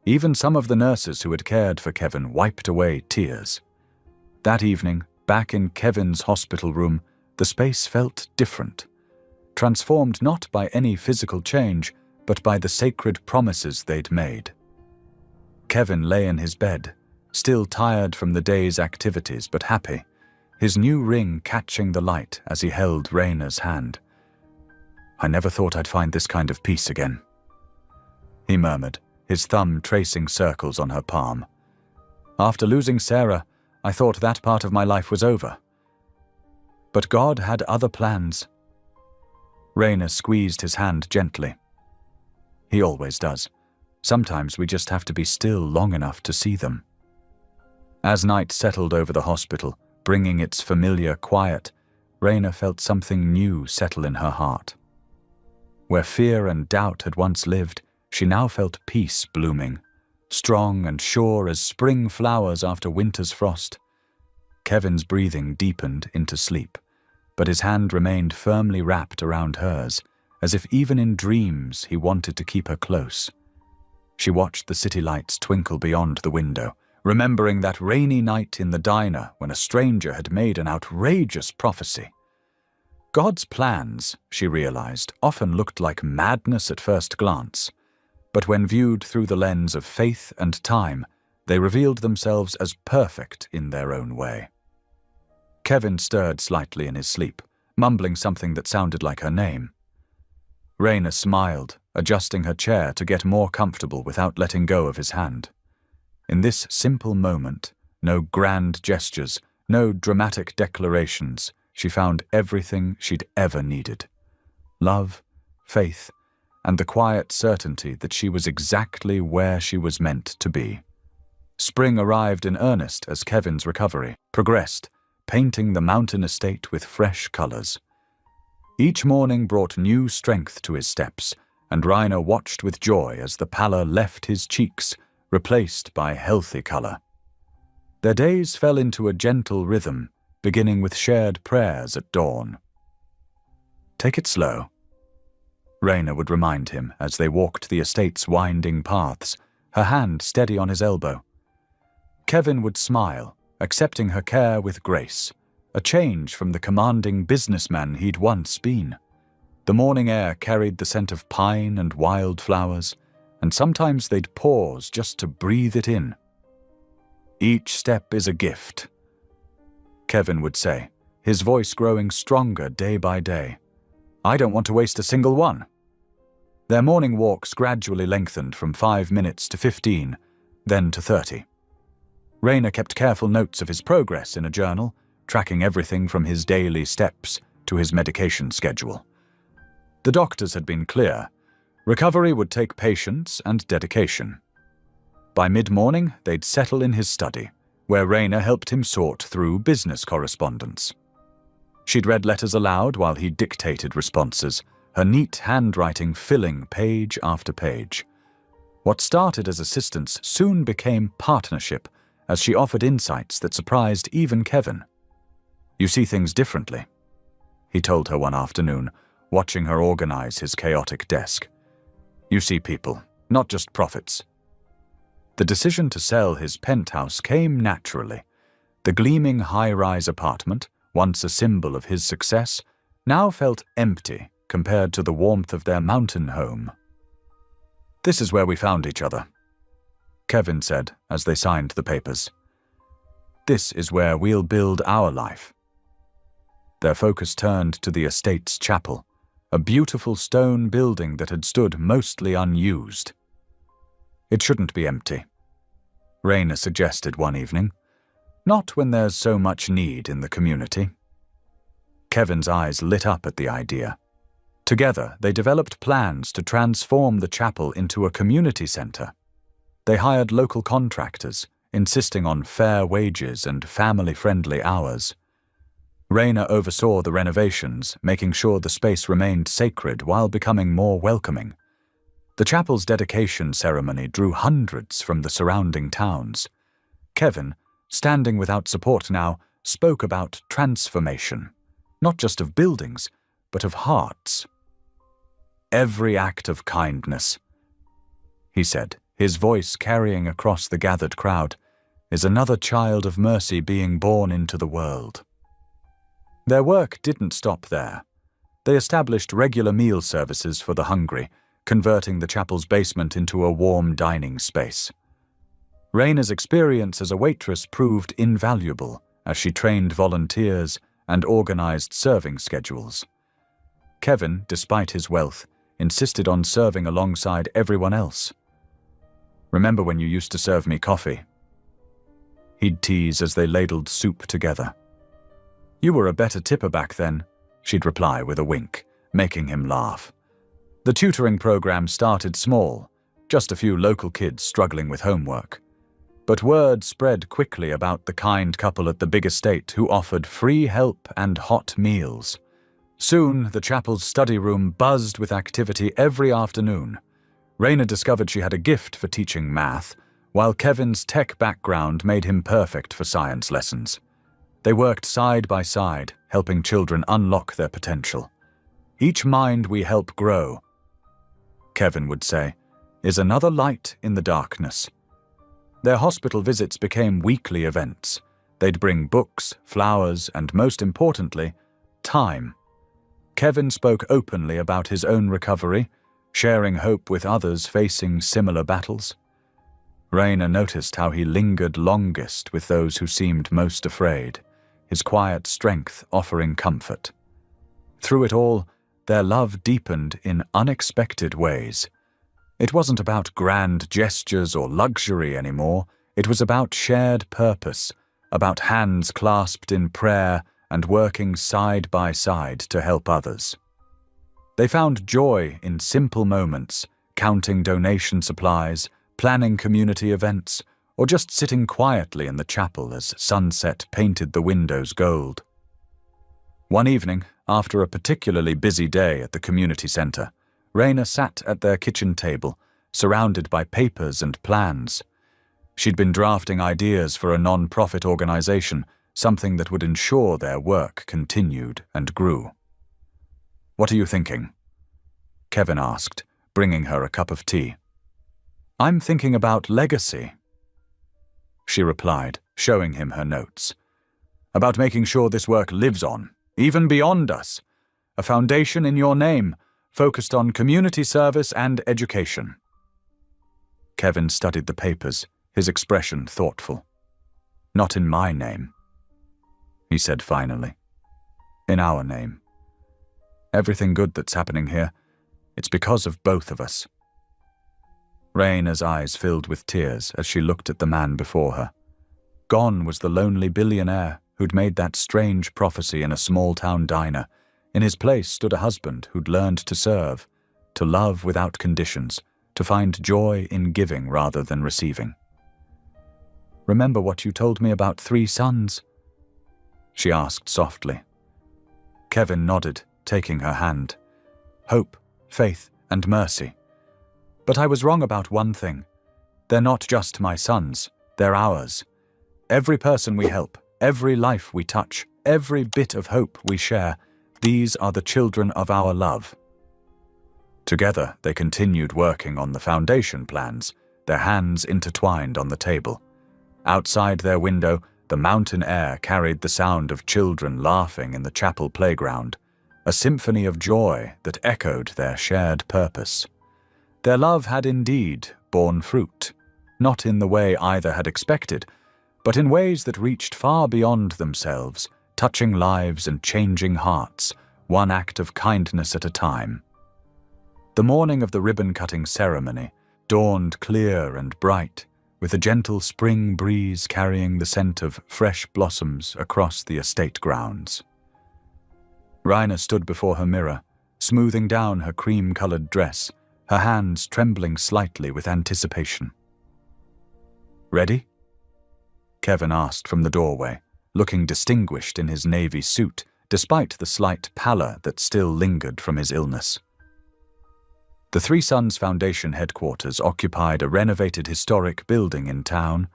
Even some of the nurses who had cared for Kevin wiped away tears. That evening, back in Kevin's hospital room, the space felt different, transformed not by any physical change, but by the sacred promises they'd made. Kevin lay in his bed, still tired from the day's activities but happy, his new ring catching the light as he held Raina's hand. "I never thought I'd find this kind of peace again," he murmured, his thumb tracing circles on her palm. "After losing Sarah, I thought that part of my life was over. But God had other plans." Raina squeezed his hand gently. "He always does. Sometimes we just have to be still long enough to see them." As night settled over the hospital, bringing its familiar quiet, Raina felt something new settle in her heart. Where fear and doubt had once lived, she now felt peace blooming, strong and sure as spring flowers after winter's frost. Kevin's breathing deepened into sleep, but his hand remained firmly wrapped around hers, as if even in dreams he wanted to keep her close. She watched the city lights twinkle beyond the window, remembering that rainy night in the diner when a stranger had made an outrageous prophecy. God's plans, she realized, often looked like madness at first glance, but when viewed through the lens of faith and time, they revealed themselves as perfect in their own way. Kevin stirred slightly in his sleep, mumbling something that sounded like her name. Raina smiled, adjusting her chair to get more comfortable without letting go of his hand. In this simple moment, no grand gestures, no dramatic declarations, she found everything she'd ever needed. Love, faith, and the quiet certainty that she was exactly where she was meant to be. Spring arrived in earnest as Kevin's recovery progressed, painting the mountain estate with fresh colors. Each morning brought new strength to his steps, and Raina watched with joy as the pallor left his cheeks, replaced by healthy color. Their days fell into a gentle rhythm, beginning with shared prayers at dawn. "Take it slow," Raina would remind him as they walked the estate's winding paths, her hand steady on his elbow. Kevin would smile, accepting her care with grace, a change from the commanding businessman he'd once been. The morning air carried the scent of pine and wildflowers, and sometimes they'd pause just to breathe it in. Each step is a gift, Kevin would say, his voice growing stronger day by day. I don't want to waste a single one. Their morning walks gradually lengthened from 5 minutes to 15, then to 30. Raina kept careful notes of his progress in a journal, tracking everything from his daily steps to his medication schedule. The doctors had been clear. Recovery would take patience and dedication. By mid-morning, they'd settle in his study, where Raina helped him sort through business correspondence. She'd read letters aloud while he dictated responses, her neat handwriting filling page after page. What started as assistance soon became partnership, as she offered insights that surprised even Kevin. You see things differently, he told her one afternoon, watching her organize his chaotic desk. You see people, not just profits. The decision to sell his penthouse came naturally. The gleaming high-rise apartment, once a symbol of his success, now felt empty compared to the warmth of their mountain home. This is where we found each other, Kevin said as they signed the papers. This is where we'll build our life. Their focus turned to the estate's chapel, a beautiful stone building that had stood mostly unused. It shouldn't be empty, Raina suggested one evening. Not when there's so much need in the community. Kevin's eyes lit up at the idea. Together, they developed plans to transform the chapel into a community center. They hired local contractors, insisting on fair wages and family-friendly hours. Raina oversaw the renovations, making sure the space remained sacred while becoming more welcoming. The chapel's dedication ceremony drew hundreds from the surrounding towns. Kevin, standing without support now, spoke about transformation, not just of buildings, but of hearts. Every act of kindness, he said, his voice carrying across the gathered crowd, is another child of mercy being born into the world. Their work didn't stop there. They established regular meal services for the hungry, converting the chapel's basement into a warm dining space. Raina's experience as a waitress proved invaluable as she trained volunteers and organized serving schedules. Kevin, despite his wealth, insisted on serving alongside everyone else. Remember when you used to serve me coffee? He'd tease as they ladled soup together. You were a better tipper back then, she'd reply with a wink, making him laugh. The tutoring program started small, just a few local kids struggling with homework. But word spread quickly about the kind couple at the big estate who offered free help and hot meals. Soon, the chapel's study room buzzed with activity every afternoon. Raina discovered she had a gift for teaching math, while Kevin's tech background made him perfect for science lessons. They worked side by side, helping children unlock their potential. Each mind we help grow, Kevin would say, is another light in the darkness. Their hospital visits became weekly events. They'd bring books, flowers, and most importantly, time. Kevin spoke openly about his own recovery, sharing hope with others facing similar battles. Raina noticed how he lingered longest with those who seemed most afraid, his quiet strength offering comfort. Through it all, their love deepened in unexpected ways. It wasn't about grand gestures or luxury anymore. It was about shared purpose, about hands clasped in prayer and working side by side to help others. They found joy in simple moments, counting donation supplies, planning community events, or just sitting quietly in the chapel as sunset painted the windows gold. One evening, after a particularly busy day at the community center, Raina sat at their kitchen table, surrounded by papers and plans. She'd been drafting ideas for a non-profit organization, something that would ensure their work continued and grew. "What are you thinking?" Kevin asked, bringing her a cup of tea. "I'm thinking about legacy," she replied, showing him her notes. "About making sure this work lives on, even beyond us. A foundation in your name, focused on community service and education." Kevin studied the papers, his expression thoughtful. "Not in my name," he said finally. "In our name. Everything good that's happening here, it's because of both of us." Raina's eyes filled with tears as she looked at the man before her. Gone was the lonely billionaire who'd made that strange prophecy in a small-town diner. In his place stood a husband who'd learned to serve, to love without conditions, to find joy in giving rather than receiving. "Remember what you told me about 3 sons?" she asked softly. Kevin nodded, taking her hand. "Hope, faith, and mercy. But I was wrong about one thing. They're not just my sons, they're ours. Every person we help, every life we touch, every bit of hope we share, these are the children of our love." Together, they continued working on the foundation plans, their hands intertwined on the table. Outside their window, the mountain air carried the sound of children laughing in the chapel playground, a symphony of joy that echoed their shared purpose. Their love had indeed borne fruit, not in the way either had expected, but in ways that reached far beyond themselves, touching lives and changing hearts, one act of kindness at a time. The morning of the ribbon-cutting ceremony dawned clear and bright, with a gentle spring breeze carrying the scent of fresh blossoms across the estate grounds. Raina stood before her mirror, smoothing down her cream-colored dress, her hands trembling slightly with anticipation. "Ready?" Kevin asked from the doorway, looking distinguished in his navy suit, despite the slight pallor that still lingered from his illness. The Three Sons Foundation headquarters occupied a renovated historic building in town,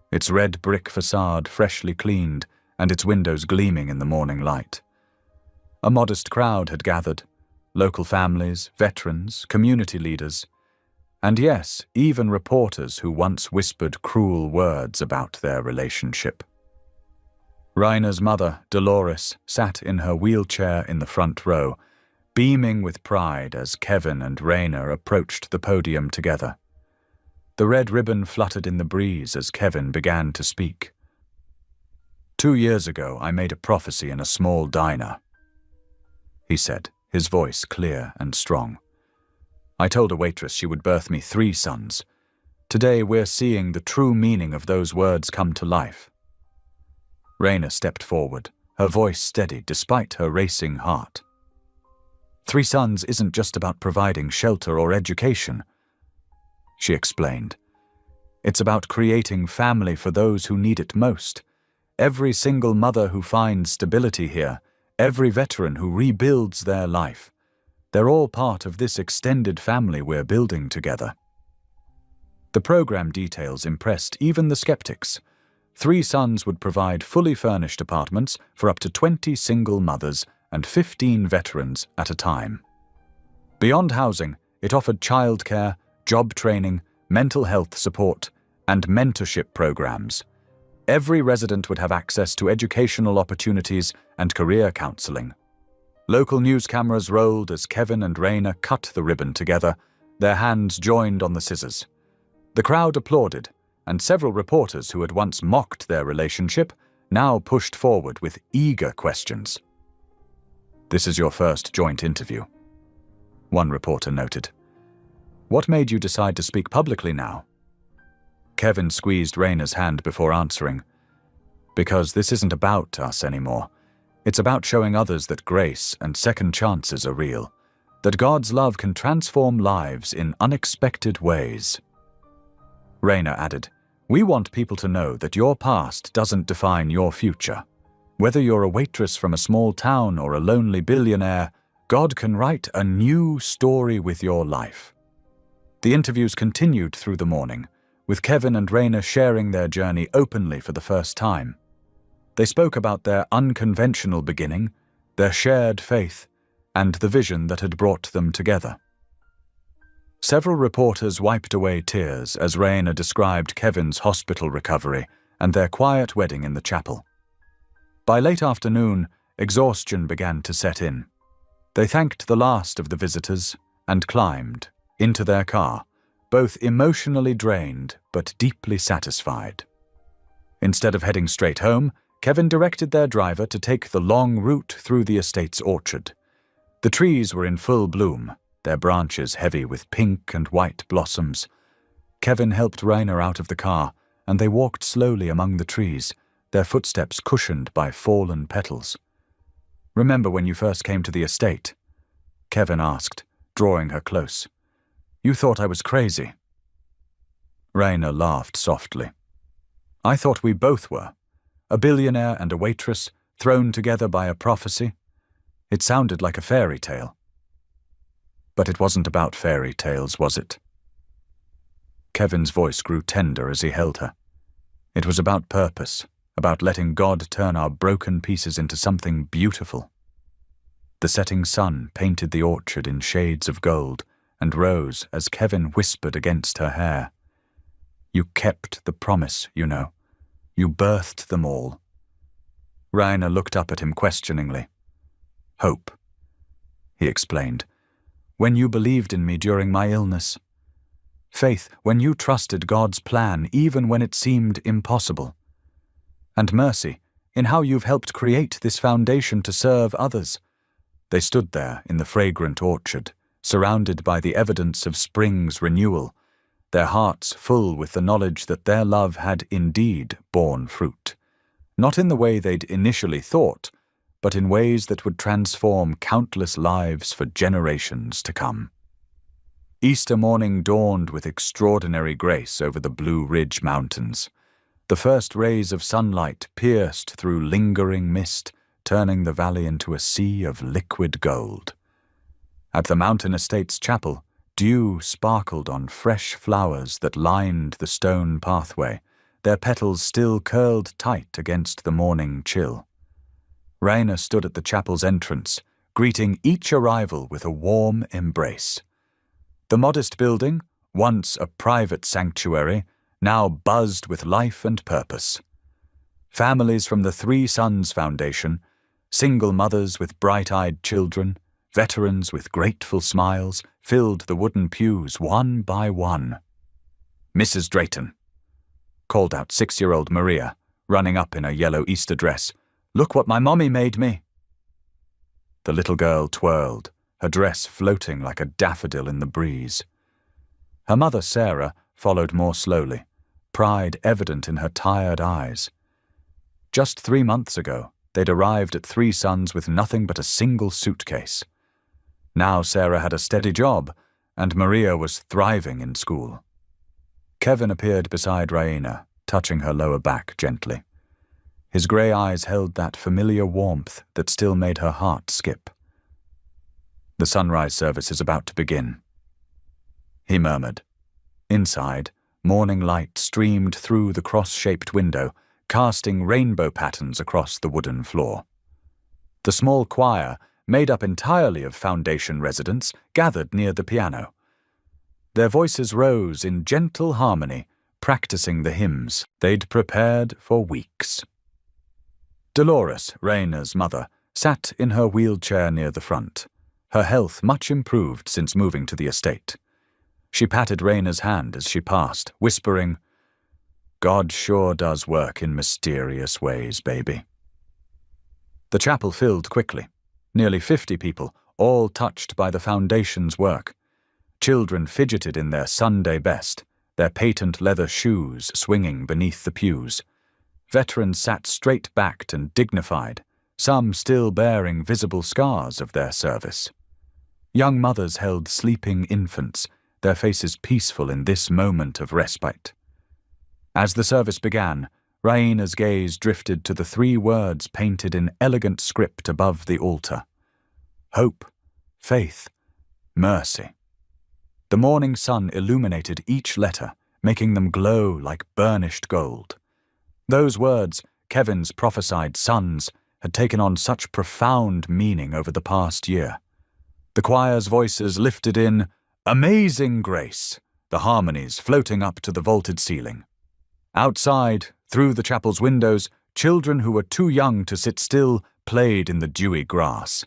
its red brick facade freshly cleaned and its windows gleaming in the morning light. A modest crowd had gathered, local families, veterans, community leaders, and yes, even reporters who once whispered cruel words about their relationship. Raina's mother, Dolores, sat in her wheelchair in the front row, beaming with pride as Kevin and Raina approached the podium together. The red ribbon fluttered in the breeze as Kevin began to speak. "2 years ago, I made a prophecy in a small diner," he said, his voice clear and strong. "I told a waitress she would birth me 3 sons. Today, we're seeing the true meaning of those words come to life." Raina stepped forward, her voice steady despite her racing heart. 3 sons isn't just about providing shelter or education," she explained. "It's about creating family for those who need it most. Every single mother who finds stability here, every veteran who rebuilds their life. They're all part of this extended family we're building together." The program details impressed even the skeptics. 3 Sons would provide fully furnished apartments for up to 20 single mothers and 15 veterans at a time. Beyond housing, it offered childcare, job training, mental health support, and mentorship programs. Every resident would have access to educational opportunities and career counseling. Local news cameras rolled as Kevin and Raina cut the ribbon together, their hands joined on the scissors. The crowd applauded, and several reporters who had once mocked their relationship now pushed forward with eager questions. "This is your first joint interview," one reporter noted. "What made you decide to speak publicly now?" Kevin squeezed Raina's hand before answering. "Because this isn't about us anymore. It's about showing others that grace and second chances are real, that God's love can transform lives in unexpected ways." Raina added, "We want people to know that your past doesn't define your future. Whether you're a waitress from a small town or a lonely billionaire, God can write a new story with your life." The interviews continued through the morning, with Kevin and Raina sharing their journey openly for the first time. They spoke about their unconventional beginning, their shared faith, and the vision that had brought them together. Several reporters wiped away tears as Raina described Kevin's hospital recovery and their quiet wedding in the chapel. By late afternoon, exhaustion began to set in. They thanked the last of the visitors and climbed into their car, both emotionally drained but deeply satisfied. Instead of heading straight home, Kevin directed their driver to take the long route through the estate's orchard. The trees were in full bloom, their branches heavy with pink and white blossoms. Kevin helped Raina out of the car, and they walked slowly among the trees, their footsteps cushioned by fallen petals. "Remember when you first came to the estate?" Kevin asked, drawing her close. "You thought I was crazy." Raina laughed softly. "I thought we both were. A billionaire and a waitress, thrown together by a prophecy. It sounded like a fairy tale." "But it wasn't about fairy tales, was it?" Kevin's voice grew tender as he held her. "It was about purpose, about letting God turn our broken pieces into something beautiful." The setting sun painted the orchard in shades of gold and rose as Kevin whispered against her hair. "You kept the promise, you know. You birthed them all." Raina looked up at him questioningly. "Hope," he explained. "When you believed in me during my illness. Faith, when you trusted God's plan even when it seemed impossible. And mercy, in how you've helped create this foundation to serve others." They stood there in the fragrant orchard, surrounded by the evidence of spring's renewal, their hearts full with the knowledge that their love had indeed borne fruit. Not in the way they'd initially thought, but in ways that would transform countless lives for generations to come. Easter morning dawned with extraordinary grace over the Blue Ridge Mountains. The first rays of sunlight pierced through lingering mist, turning the valley into a sea of liquid gold. At the mountain estate's chapel, dew sparkled on fresh flowers that lined the stone pathway, their petals still curled tight against the morning chill. Raina stood at the chapel's entrance, greeting each arrival with a warm embrace. The modest building, once a private sanctuary, now buzzed with life and purpose. Families from the Three Sons Foundation, single mothers with bright-eyed children, veterans with grateful smiles, filled the wooden pews one by one. "Mrs. Drayton," called out 6-year-old Maria, running up in a yellow Easter dress. "Look what my mommy made me." The little girl twirled, her dress floating like a daffodil in the breeze. Her mother, Sarah, followed more slowly, pride evident in her tired eyes. Just 3 months ago, they'd arrived at Three Sons with nothing but a single suitcase. Now Sarah had a steady job, and Maria was thriving in school. Kevin appeared beside Raina, touching her lower back gently. His grey eyes held that familiar warmth that still made her heart skip. "The sunrise service is about to begin," he murmured. Inside, morning light streamed through the cross-shaped window, casting rainbow patterns across the wooden floor. The small choir, made up entirely of Foundation residents, gathered near the piano. Their voices rose in gentle harmony, practicing the hymns they'd prepared for weeks. Dolores, Raina's mother, sat in her wheelchair near the front, her health much improved since moving to the estate. She patted Raina's hand as she passed, whispering, "God sure does work in mysterious ways, baby." The chapel filled quickly. Nearly 50 people, all touched by the Foundation's work. Children fidgeted in their Sunday best, their patent leather shoes swinging beneath the pews. Veterans sat straight-backed and dignified, some still bearing visible scars of their service. Young mothers held sleeping infants, their faces peaceful in this moment of respite. As the service began, Raina's gaze drifted to the 3 words painted in elegant script above the altar. Hope, faith, mercy. The morning sun illuminated each letter, making them glow like burnished gold. Those words, Kevin's prophesied sons, had taken on such profound meaning over the past year. The choir's voices lifted in "Amazing Grace," the harmonies floating up to the vaulted ceiling. Outside, through the chapel's windows, children who were too young to sit still played in the dewy grass.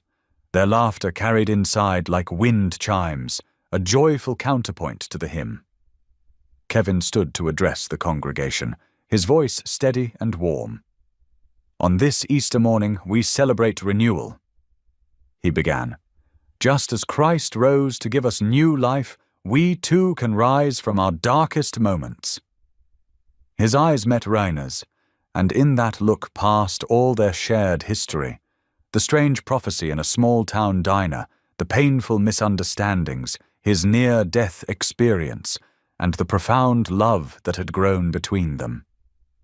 Their laughter carried inside like wind chimes, a joyful counterpoint to the hymn. Kevin stood to address the congregation, his voice steady and warm. "On this Easter morning, we celebrate renewal," he began. "Just as Christ rose to give us new life, we too can rise from our darkest moments." His eyes met Rainer's, and in that look passed all their shared history, the strange prophecy in a small-town diner, the painful misunderstandings, his near-death experience, and the profound love that had grown between them.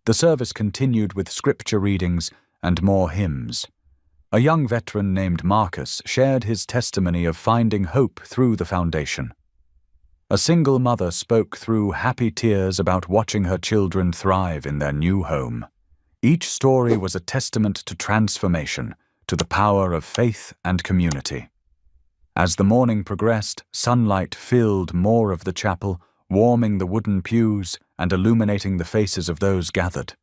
The service continued with scripture readings and more hymns. A young veteran named Marcus shared his testimony of finding hope through the foundation. A single mother spoke through happy tears about watching her children thrive in their new home. Each story was a testament to transformation, to the power of faith and community. As the morning progressed, sunlight filled more of the chapel, warming the wooden pews and illuminating the faces of those gathered.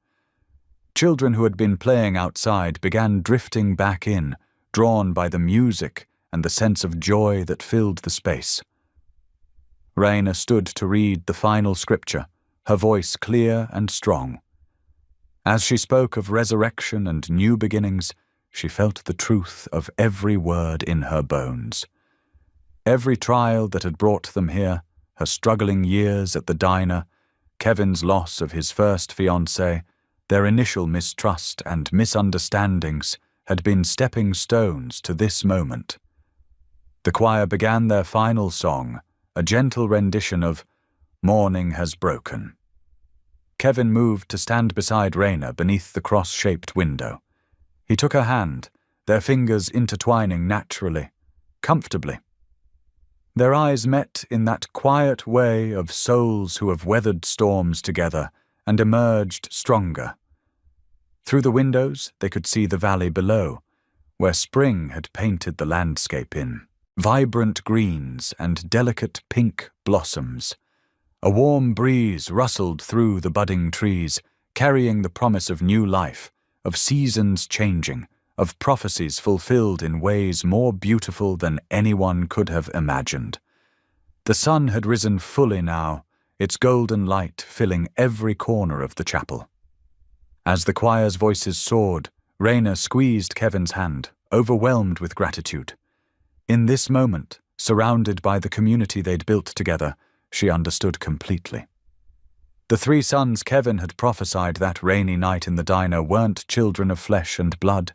Children who had been playing outside began drifting back in, drawn by the music and the sense of joy that filled the space. Raina stood to read the final scripture, her voice clear and strong. As she spoke of resurrection and new beginnings, she felt the truth of every word in her bones. Every trial that had brought them here, her struggling years at the diner, Kevin's loss of his first fiancée, their initial mistrust and misunderstandings had been stepping stones to this moment. The choir began their final song, a gentle rendition of "Morning Has Broken." Kevin moved to stand beside Raina beneath the cross-shaped window. He took her hand, their fingers intertwining naturally, comfortably. Their eyes met in that quiet way of souls who have weathered storms together and emerged stronger. Through the windows, they could see the valley below, where spring had painted the landscape in vibrant greens and delicate pink blossoms. A warm breeze rustled through the budding trees, carrying the promise of new life, of seasons changing, of prophecies fulfilled in ways more beautiful than anyone could have imagined. The sun had risen fully now, its golden light filling every corner of the chapel. As the choir's voices soared, Raina squeezed Kevin's hand, overwhelmed with gratitude. In this moment, surrounded by the community they'd built together, she understood completely. The three sons Kevin had prophesied that rainy night in the diner weren't children of flesh and blood.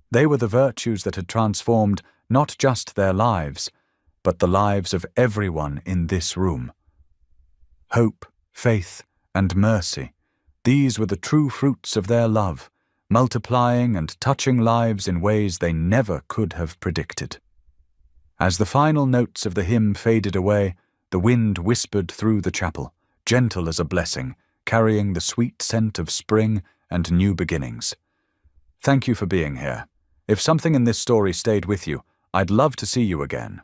They were the virtues that had transformed not just their lives, but the lives of everyone in this room. Hope, faith, and mercy, these were the true fruits of their love, multiplying and touching lives in ways they never could have predicted. As the final notes of the hymn faded away, the wind whispered through the chapel, gentle as a blessing, carrying the sweet scent of spring and new beginnings. Thank you for being here. If something in this story stayed with you, I'd love to see you again.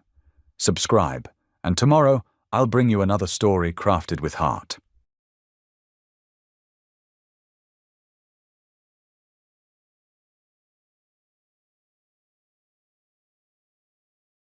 Subscribe, and tomorrow I'll bring you another story crafted with heart.